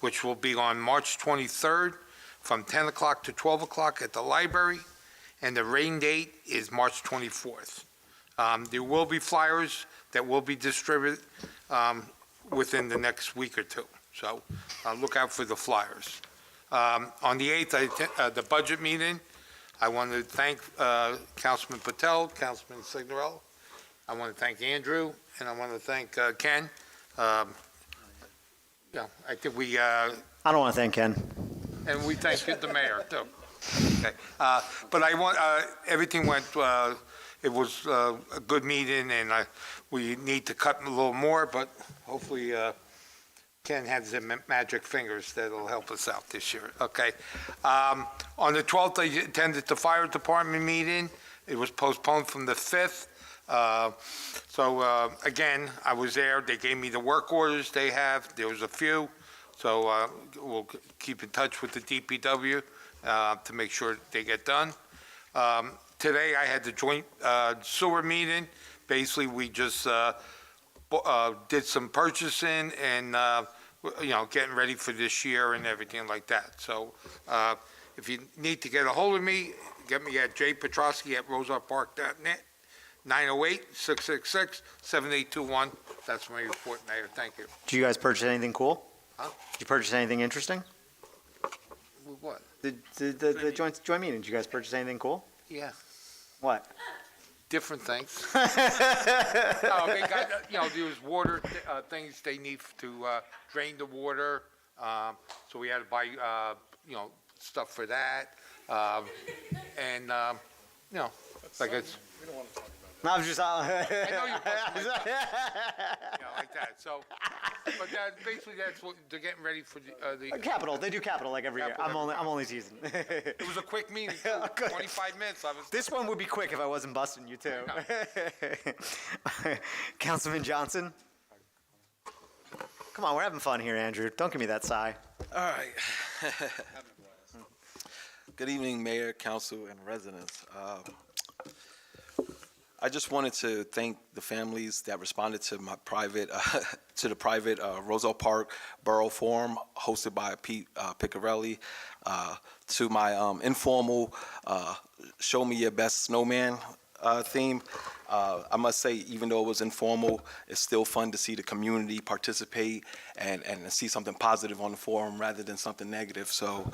which will be on March 23rd from 10 o'clock to 12 o'clock at the library, and the rain date is March 24th. There will be flyers that will be distributed within the next week or two. So look out for the flyers. On the 8th, the budget meeting, I want to thank Councilman Patel, Councilman Signorello. I want to thank Andrew, and I want to thank Ken. I think we... I don't want to thank Ken. And we thank the mayor, too. Okay. But I want, everything went, it was a good meeting, and we need to cut a little more, but hopefully Ken has the magic fingers that'll help us out this year, okay? On the 12th, I attended the fire department meeting. It was postponed from the 5th. Again, I was there. They gave me the work orders they have. There was a few. So we'll keep in touch with the DPW to make sure they get done. Today, I had the joint sewer meeting. Basically, we just did some purchasing and, getting ready for this year and everything like that. So if you need to get a hold of me, get me at jpetrosky@rosellepark.net, 908-666-7821. That's my report, Mayor. Thank you. Did you guys purchase anything cool? Huh? Did you purchase anything interesting? What? The joint meeting, did you guys purchase anything cool? Yeah, What? different things. No, they got, there's water things they need to drain the water. So we had to buy, stuff for that. Like it's. We don't want to talk about that. No, I was just. I know you like that. So, but basically that's what they're getting ready for the. Capital, they do capital like every year. Capital I'm only teasing. It was a quick meeting, too, 25 minutes. This one would be quick if I wasn't busting you too. Councilman Johnson? Come on, we're having fun here, Andrew. Don't give me that sigh. All right. Good evening, Mayor, Council, and residents. I just wanted to thank the families that responded to my private, to the private Roselle Park Borough Forum hosted by Pete Piccarelli, to my informal Show Me Your Best Snowman theme. I must say, even though it was informal, it's still fun to see the community participate and see something positive on the forum rather than something negative. So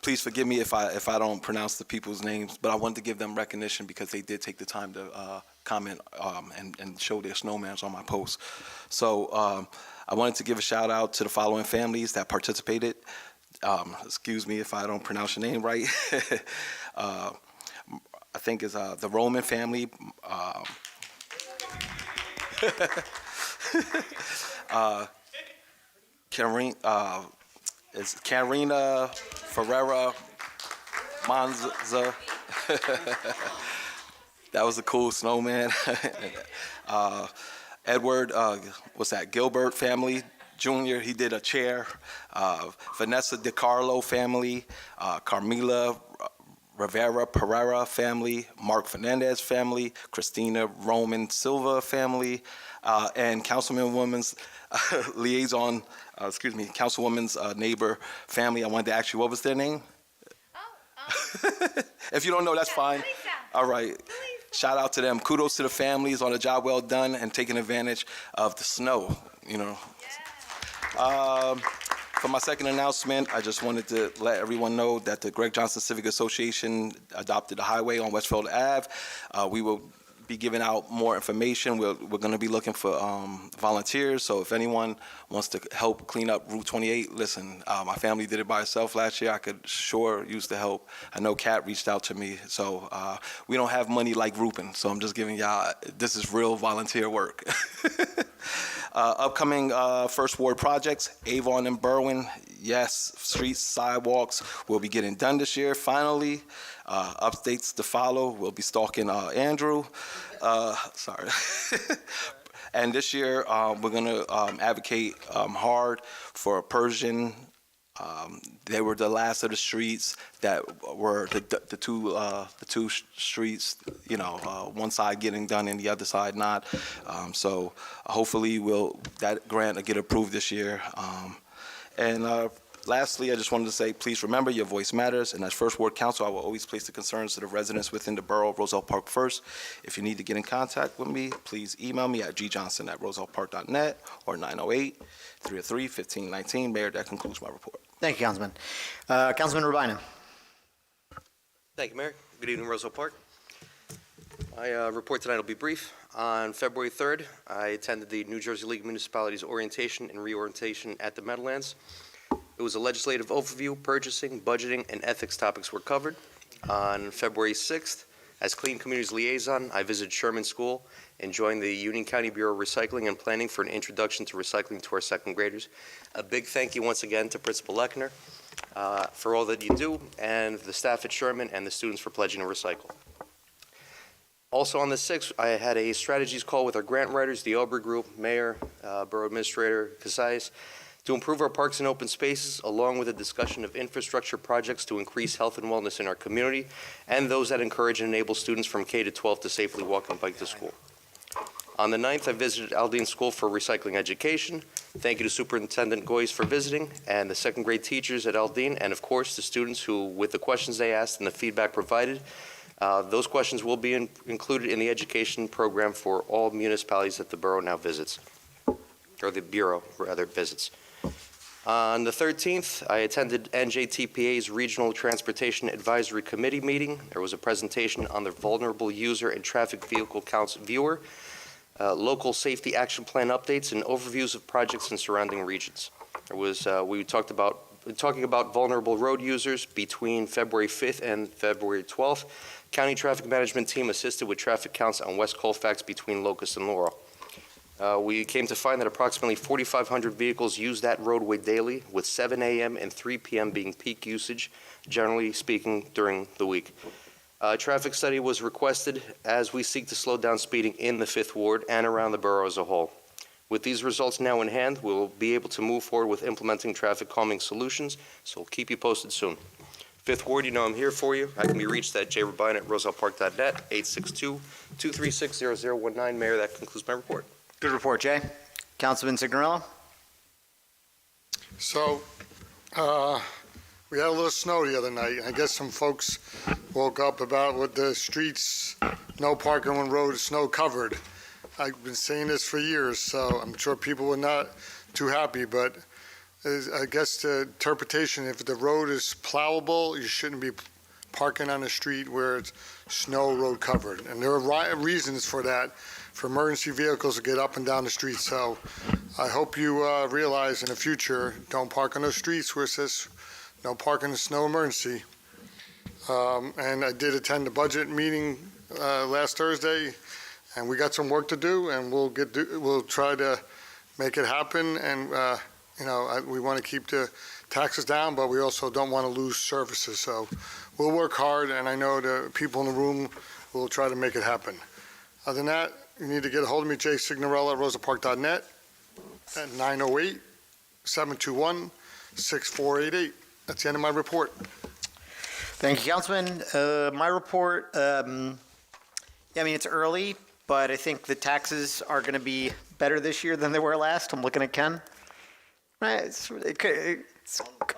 please forgive me if I don't pronounce the people's names, but I wanted to give them recognition because they did take the time to comment and show their snowmans on my post. So I wanted to give a shout out to the following families that participated. Excuse me if I don't pronounce your name right. I think is the Roman family. Karina Ferreira Manza. That was a cool snowman. Edward, Gilbert family Jr., he did a chair. Vanessa DiCarlo family, Carmela Rivera Pereira family, Mark Fernandez family, Christina Roman Silva family, and Councilwoman's liaison, Councilwoman's neighbor family. I wanted to ask you, what was their name? If you don't know, that's fine. All right. Shout out to them. Kudos to the families on a job well done and taking advantage of the snow, For my second announcement, I just wanted to let everyone know that the Greg Johnson Civic Association adopted a highway on Westfield Ave. We will be giving out more information. We're going to be looking for volunteers. So if anyone wants to help clean up Route 28, listen, my family did it by itself last year. I could sure use the help. I know Kat reached out to me. So we don't have money like Rupin. So I'm just giving y'all, this is real volunteer work. Upcoming First Ward projects, Avon and Berwyn. Yes, streets, sidewalks will be getting done this year, finally. Updates to follow. We'll be stalking Andrew. Sorry. And this year, we're going to advocate hard for Persian. They were the last of the streets that were the two streets, one side getting done and the other side not. So hopefully that grant will get approved this year. And lastly, I just wanted to say, please remember your voice matters. And as First Ward Council, I will always place the concerns of the residents within the borough of Roselle Park first. If you need to get in contact with me, please email me at gjohnson@rosellepark.net or 908-303-1519. Mayor, that concludes my report. Thank you, Councilman. Councilman Rubina. Thank you, Mayor. Good evening, Roselle Park. My report tonight will be brief. On February 3rd, I attended the New Jersey League of Municipalities orientation and reorientation at the Meadowlands. It was a legislative overview, purchasing, budgeting, and ethics topics were covered. On February 6th, as Clean Communities Liaison, I visited Sherman School and joined the Union County Bureau of Recycling and Planning for an introduction to recycling to our second graders. A big thank you once again to Principal Lechner for all that you do, and the staff at Sherman and the students for pledging to recycle. Also on the 6th, I had a strategies call with our grant writers, the Aubrey Group, Mayor, Borough Administrator Casais, to improve our parks and open spaces, along with a discussion of infrastructure projects to increase health and wellness in our community, and those that encourage and enable students from K to 12 to safely walk and bike to school. On the 9th, I visited Aldine School for Recycling Education. Thank you to Superintendent Goyes for visiting, and the second grade teachers at Aldine, and of course the students who, with the questions they asked and the feedback provided, those questions will be included in the education program for all municipalities that the borough now visits, or the Bureau, rather, visits. On the 13th, I attended NJTPA's Regional Transportation Advisory Committee meeting. There was a presentation on the Vulnerable User and Traffic Vehicle Counts Viewer, local safety action plan updates, and overviews of projects in surrounding regions. There was, we talked about talking about vulnerable road users between February 5th and February 12th. County Traffic Management Team assisted with traffic counts on West Colfax between Locust and Laurel. We came to find that approximately 4,500 vehicles use that roadway daily, with 7 a.m. and 3 p.m. being peak usage, generally speaking, during the week. A traffic study was requested as we seek to slow down speeding in the Fifth Ward and around the borough as a whole. With these results now in hand, we'll be able to move forward with implementing traffic calming solutions, so we'll keep you posted soon. Fifth Ward, you know I'm here for you. I can be reached at jrobine@rosellepark.net, 862-236-0019. Mayor, that concludes my report. Good report, Jay. Councilman Signorello? So, we had a little snow the other night. I guess some folks woke up about what the streets, no parking on roads, snow covered. I've been saying this for years, so I'm sure people were not too happy, but I guess the interpretation, if the road is plowable, you shouldn't be parking on a street where it's snow road covered. And there are reasons for that, for emergency vehicles to get up and down the street. So I hope you realize in the future, don't park on those streets where it says no parking in snow emergency. And I did attend the budget meeting last Thursday, and we got some work to do, and we'll try to make it happen. And we want to keep the taxes down, but we also don't want to lose services. So we'll work hard, and I know the people in the room will try to make it happen. Other than that, you need to get a hold of me, Jay Signorella at rosellepark.net at 908-721-6488. That's the end of my report. Thank you, Councilman. My report, it's early, but I think the taxes are going to be better this year than they were last. I'm looking at Ken. Right,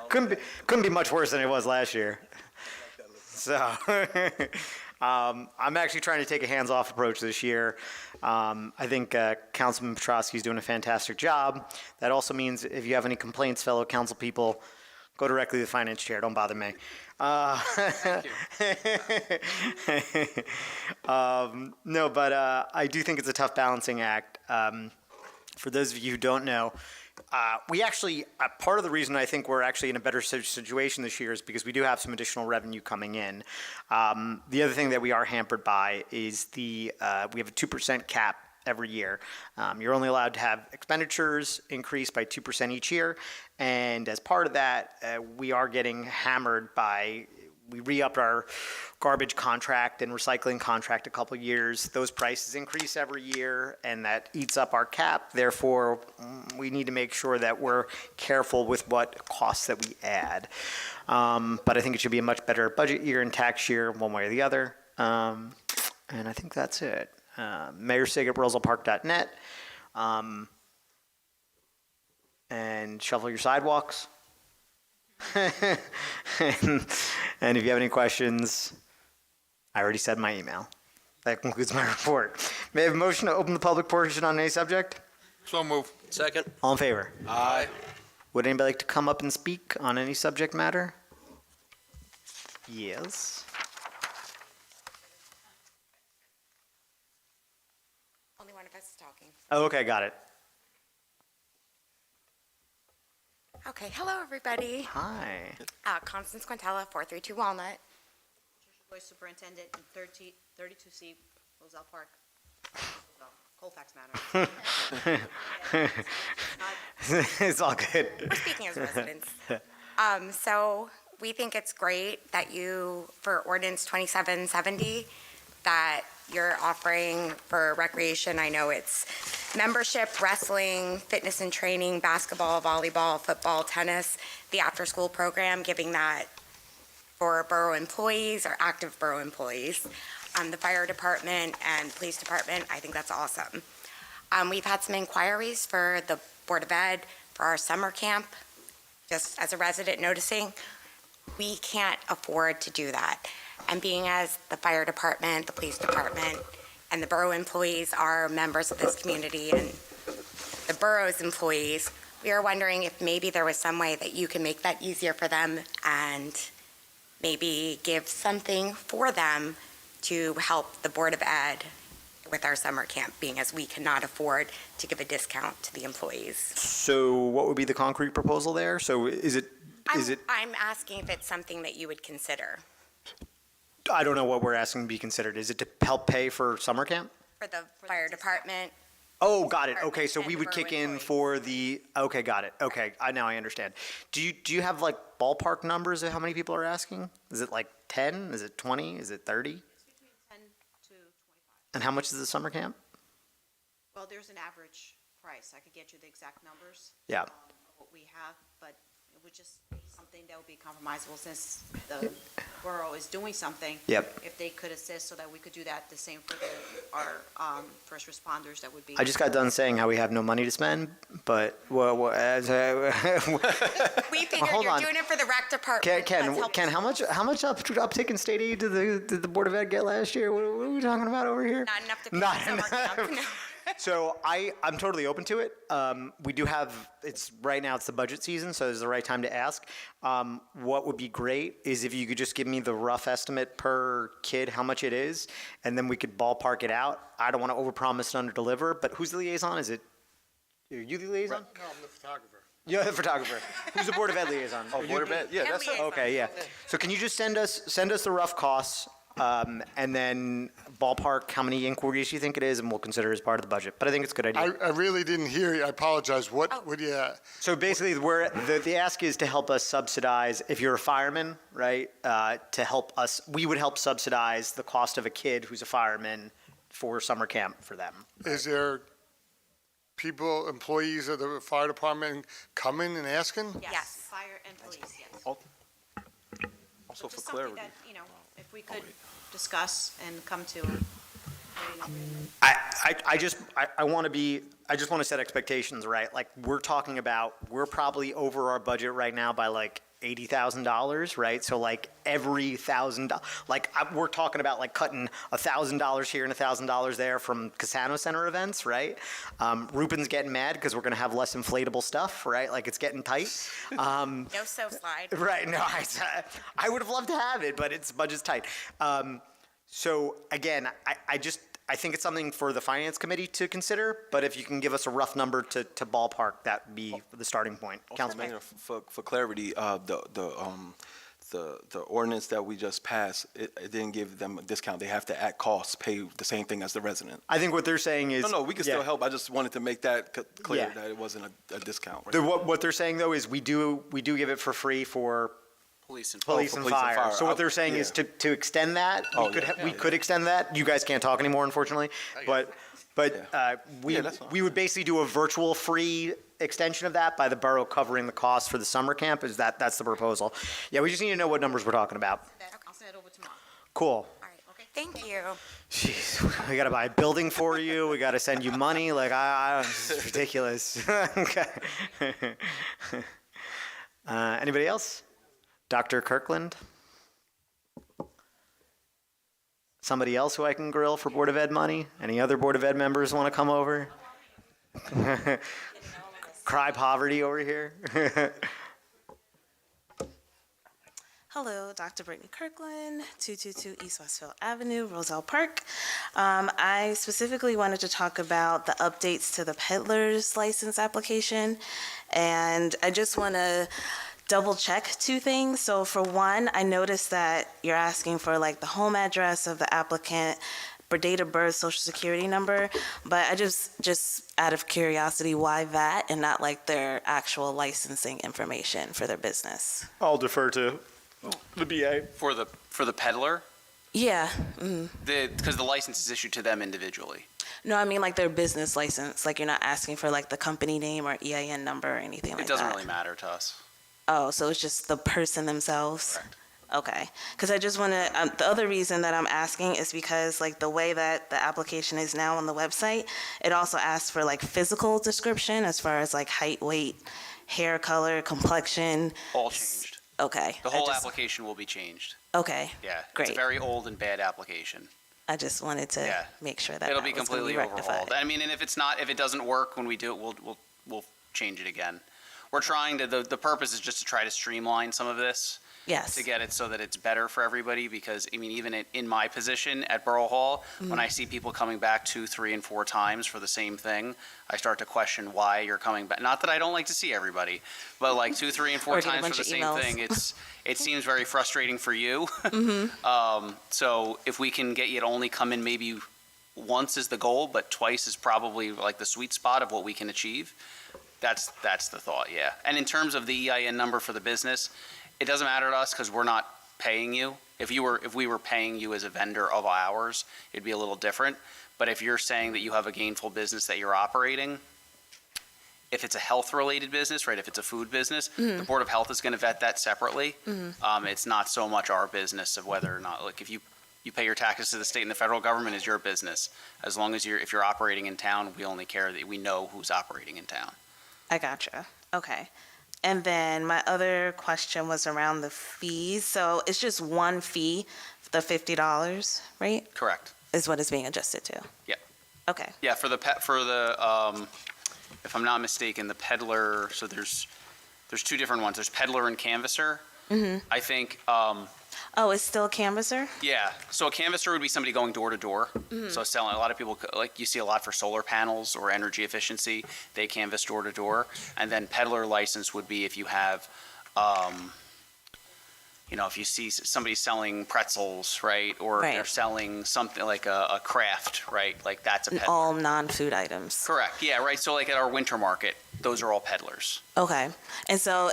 couldn't be much worse than it was last year. So I'm actually trying to take a hands-off approach this year. I think Councilman Petrosky is doing a fantastic job. That also means if you have any complaints, fellow council people, go directly to the finance chair. Don't bother me. I do think it's a tough balancing act. For those of you who don't know, we actually, part of the reason I think we're actually in a better situation this year is because we do have some additional revenue coming in. The other thing that we are hampered by is we have a 2% cap every year. You're only allowed to have expenditures increase by 2% each year. And as part of that, we are getting hammered by, we re-upped our garbage contract and recycling contract a couple of years. Those prices increase every year, and that eats up our cap. Therefore, we need to make sure that we're careful with what costs that we add. But I think it should be a much better budget year and tax year, one way or the other. And I think that's it. Mayor Sig at rosellepark.net. And shovel your sidewalks. and if you have any questions, I already said my email. That concludes my report. May I have a motion to open the public portion on any subject? So move. Second. All in favor? Aye. Would anybody like to come up and speak on any subject matter? Yes. Only one of us is talking. Oh, okay, got it. Okay, hello everybody. Hi. Constance Quintella, 432 Walnut. Vice Superintendent in 32C, Roselle Park. Colfax matter. It's all good. We're speaking as residents. So we think it's great that for ordinance 2770, that you're offering for recreation. I know it's membership, wrestling, fitness and training, basketball, volleyball, football, tennis, the after-school program, giving that for borough employees or active borough employees. The fire department and police department, I think that's awesome. We've had some inquiries for the Board of Ed for our summer camp. Just as a resident noticing, we can't afford to do that. And being as the fire department, the police department, and the borough employees are members of this community and the borough's employees, we are wondering if maybe there was some way that you can make that easier for them and maybe give something for them to help the Board of Ed with our summer camp, being as we cannot afford to give a discount to the employees. So what would be the concrete proposal there? So I'm asking if it's something that you would consider. I don't know what we're asking to be considered. Is it to help pay for summer camp? For the fire department Oh, got it. Okay, so we would kick in for the, okay, got it. Okay, now I understand. Do you have like ballpark numbers of how many people are asking? Is it like 10? Is it 20? Is it 30? It's between 10 to 25. And how much is the summer camp? Well, there's an average price. I could get you the exact numbers. Yeah. Of what we have, but it would just be something that would be compromisable since the borough is doing something. Yep. If they could assist so that we could do that, the same for our first responders, that would be. I just got done saying how we have no money to spend, but We figured hold you're on. doing it for the rec department. Ken, how much uptick in state aid did the Board of Ed get last year? What are we talking about over here? Not enough to pay Not for summer camp. No. So I'm totally open to it. We do have, right now it's the budget season, so it's the right time to ask. What would be great is if you could just give me the rough estimate per kid, how much it is, and then we could ballpark it out. I don't want to overpromise and underdeliver, but who's the liaison? Are you the liaison? No, I'm the photographer. You're the photographer. Who's the Board of Ed liaison? Oh, Board of Ed, yeah, that's it. Okay, yeah. So can you just send us the rough costs, and then ballpark how many inquiries you think it is, and we'll consider it as part of the budget. But I think it's a good idea. I really didn't hear you. I apologize. What would you? So basically, the ask is to help us subsidize, if you're a fireman, right, to help us, we would help subsidize the cost of a kid who's a fireman for summer camp for them. Is there people, employees of the fire department coming and asking? Yes, fire and police, yes. Also for Just something clarity. that, if we could discuss and come to. I just want to set expectations right. Like we're probably over our budget right now by like $80,000, right? So like every $1,000, we're talking about like cutting $1,000 here and $1,000 there from Casano Center events, right? Ruben's getting mad because we're going to have less inflatable stuff, right? Like it's getting tight. No so slide. Right, no, I would have loved to have it, but budget's tight. So again, I think it's something for the finance committee to consider, but if you can give us a rough number to ballpark, that'd be the starting point. Councilman? Mayor, for clarity, the ordinance that we just passed, it didn't give them a discount. They have to at cost pay the same thing as the resident. I think what they're saying is. No, we can still help. I just wanted to make that clear Yeah. that it wasn't a discount. What they're saying though is we do give it for free for Police and police and fire. So what they're saying is to extend that, we could extend that. You guys can't talk anymore, unfortunately, but we would basically do a virtual free extension of that by the borough covering the cost for the summer camp. That's the proposal? Yeah, we just need to know what numbers we're talking about. I'll send it over tomorrow. Cool. All right, okay, thank you. Jeez, we gotta buy a building for you. We gotta send you money. Like this is ridiculous. Okay. Anybody else? Dr. Kirkland? Somebody else who I can grill for Board of Ed money? Any other Board of Ed members want to come over? Cry poverty over here. Hello, Dr. Brittany Kirkland, 222 East Westfield Avenue, Roselle Park. I specifically wanted to talk about the updates to the peddler's license application, and I just want to double check two things. So for one, I noticed that you're asking for like the home address of the applicant, for date of birth, social security number, but I just out of curiosity, why that and not like their actual licensing information for their business? I'll defer to the BA. For the peddler, Yeah. because the license is issued to them individually. No, I mean like their business license. Like you're not asking for like the company name or EIN number or anything like It that. doesn't really matter to us. Oh, so it's just the person themselves? Correct. Okay. Because I just want to, the other reason that I'm asking is because like the way that the application is now on the website, it also asks for like physical description as far as like height, weight, hair color, complexion. All changed. Okay. The whole application will be changed. Okay. Yeah. Great. It's a very old and bad application. I just wanted to make sure that It'll that be was gonna completely rectified. overhauled. I mean, and if it doesn't work when we do it, we'll change it again. We're trying to, the purpose is just to try to streamline some of this. Yes. To get it so that it's better for everybody, because, I mean, even in my position at Borough Hall, when I see people coming back 2, 3, and 4 times for the same thing, I start to question why you're coming back. Not that I don't like to see everybody, but like 2, 3, and 4 Or get a times for bunch the of same emails. thing, it seems very frustrating for you. Mm-hmm. So if we can get you to only come in maybe once is the goal, but twice is probably like the sweet spot of what we can achieve. That's the thought, yeah. And in terms of the EIN number for the business, it doesn't matter to us because we're not paying you. If we were paying you as a vendor of ours, it'd be a little different. But if you're saying that you have a gainful business that you're operating, if it's a health-related business, right, if it's a food business, the Board of Health is going to vet that separately. It's not so much our business of whether or not, like, if you pay your taxes to the state and the federal government is your business. As long as if you're operating in town, we only care that we know who's operating in town. I gotcha. Okay. And then my other question was around the fees. So it's just one fee, the $50, right? Correct. Is what it's being adjusted to. Yeah. Okay. Yeah, for the if I'm not mistaken, the peddler, so there's two different ones. There's peddler and canvasser. I think, Oh, it's still canvasser? yeah, so a canvasser would be somebody going door to door. So selling, a lot of people, like you see a lot for solar panels or energy efficiency, they canvas door to door. And then peddler license would be if you have, if you see somebody selling pretzels, right? Or Right. they're selling something like a craft, right? Like that's a peddler. All non-food items. Correct, yeah, right, so like at our winter market, those are all peddlers. Okay. And so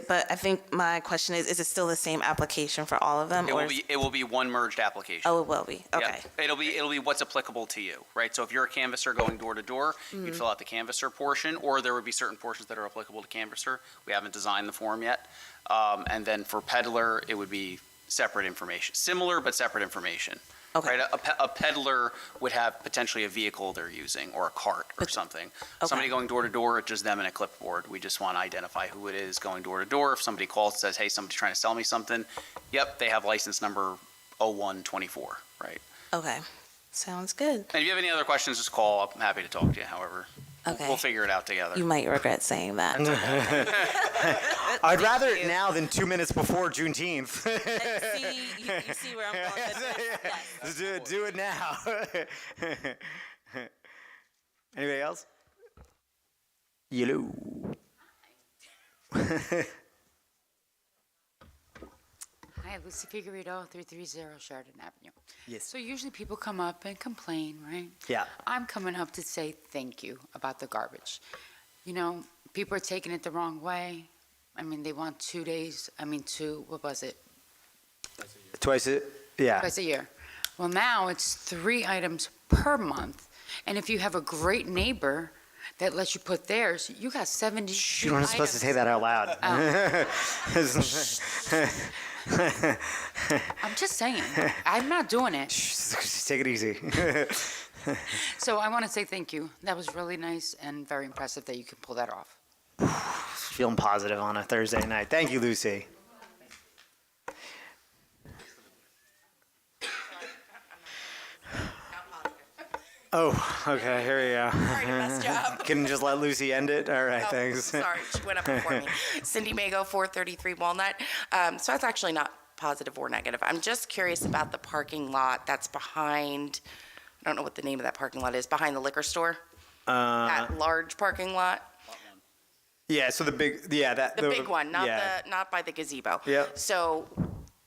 but I think my question is it still the same application for all of them? It or will be one merged application. Oh, it will be. Okay. Yep. It'll be what's applicable to you, right? So if you're a canvasser going door to door, you'd fill out the canvasser portion, or there would be certain portions that are applicable to canvasser. We haven't designed the form yet. And then for peddler, it would be separate information, similar but separate information. Okay. Right? A peddler would have potentially a vehicle they're using or a cart or something. Okay. Somebody going door to door, it's just them and a clipboard. We just want to identify who it is going door to door. If somebody calls and says, hey, somebody's trying to sell me something, yep, they have license number 0124, right? Okay. Sounds good. And if you have any other questions, just call. I'm happy to talk to you, however. Okay. We'll figure it out together. You might regret saying that. I'd rather it now than 2 minutes before Juneteenth. See, you see where I'm going with this? Yes. Do it now. Anybody else? Yellow. Hi, Lucy Figueredo, 330 Sheridan Avenue. Yes. So usually people come up and complain, right? Yeah. I'm coming up to say thank you about the garbage. You know, people are taking it the wrong way. I mean, they want 2 days, what was it? Twice a Twice a year. Well, now it's 3 items per month. And if you have a great neighbor that lets you put theirs, you got 70 You're not supposed to say that out loud. I'm just saying. I'm not doing it. Just take it easy. So I want to say thank you. That was really nice and very impressive that you could pull that off. Feeling positive on a Thursday night. Thank you, Lucy. Oh, okay, here we go. Sorry to mess you up. Can you just let Lucy end it? All right, Oh, thanks. Sorry, she went up before me. Cindy Mago, 433 Walnut. So that's actually not positive or negative. I'm just curious about the parking lot that's behind, I don't know what the name of that parking lot is, behind the liquor store? That large parking lot? Yeah, so the big, The big one, not by the gazebo. Yep. So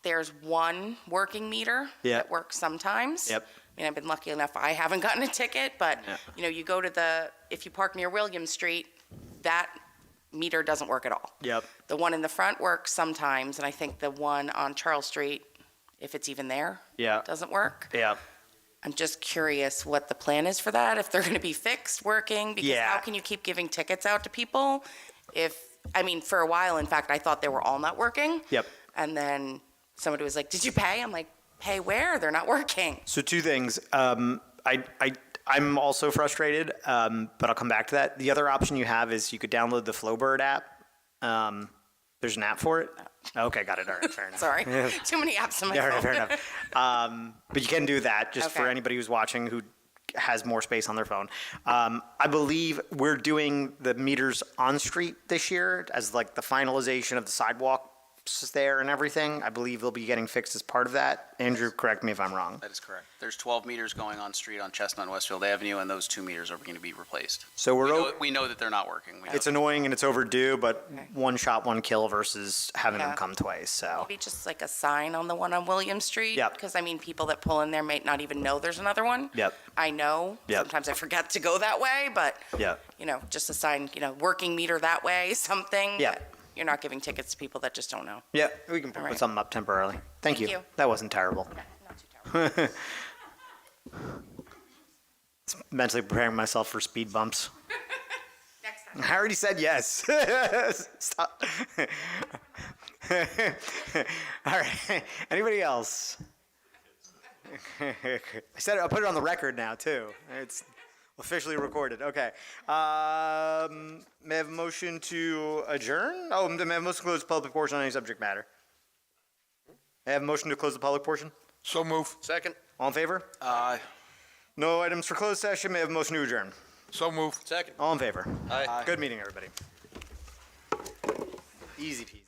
there's one working meter Yep. that works sometimes. Yep. I mean, I've been lucky enough, I haven't gotten a ticket, but, you go to if you park near William Street, that meter doesn't work at all. Yep. The one in the front works sometimes, and I think the one on Charles Street, if it's even there, Yeah. doesn't work. Yeah. I'm just curious what the plan is for that, if they're going to be fixed, working, because Yeah. how can you keep giving tickets out to people for a while, in fact, I thought they were all not working. Yep. And then somebody was like, did you pay? I'm like, pay where? They're not working. So 2 things. I'm also frustrated, but I'll come back to that. The other option you have is you could download the Flowbird app. There's an app for it? Okay, got it. All right, fair enough. Sorry. Too many apps on my Yeah, all phone. right, fair enough. But you can do that just for Okay. anybody who's watching who has more space on their phone. I believe we're doing the meters on street this year as like the finalization of the sidewalk there and everything. I believe they'll be getting fixed as part of that. Andrew, correct me if I'm wrong. That is correct. There's 12 meters going on street on Chestnut and Westfield Avenue, and those 2 meters are going to be replaced. So We know that they're not working. We know it's that. annoying and it's overdue, but one shot, one kill versus having them Yeah. come twice, so. Maybe just like a sign on the one on William Street. Yep. Because I mean, people that pull in there may not even know there's another one. Yep. I know. Yep. Sometimes I forget to go that way, but Yep. just a sign, working meter that way, something. Yep. that You're not giving tickets to people that just don't know. Yeah, we can All put right. something up temporarily. Thank you. you. That wasn't terrible. Not too terrible. Mentally preparing myself for speed bumps. Next time. I already said yes. Stop. All right. Anybody else? I said it, I'll put it on the record now too. It's officially recorded. Okay. May I have a motion to adjourn? Oh, may I have a motion to close the public portion on any subject matter? May I have a motion to close the public portion? So move. Second. All in favor? Aye. No items for closed session. May I have a motion to adjourn? So move. Second. All in favor? Aye. Good meeting, everybody. Easy peasy.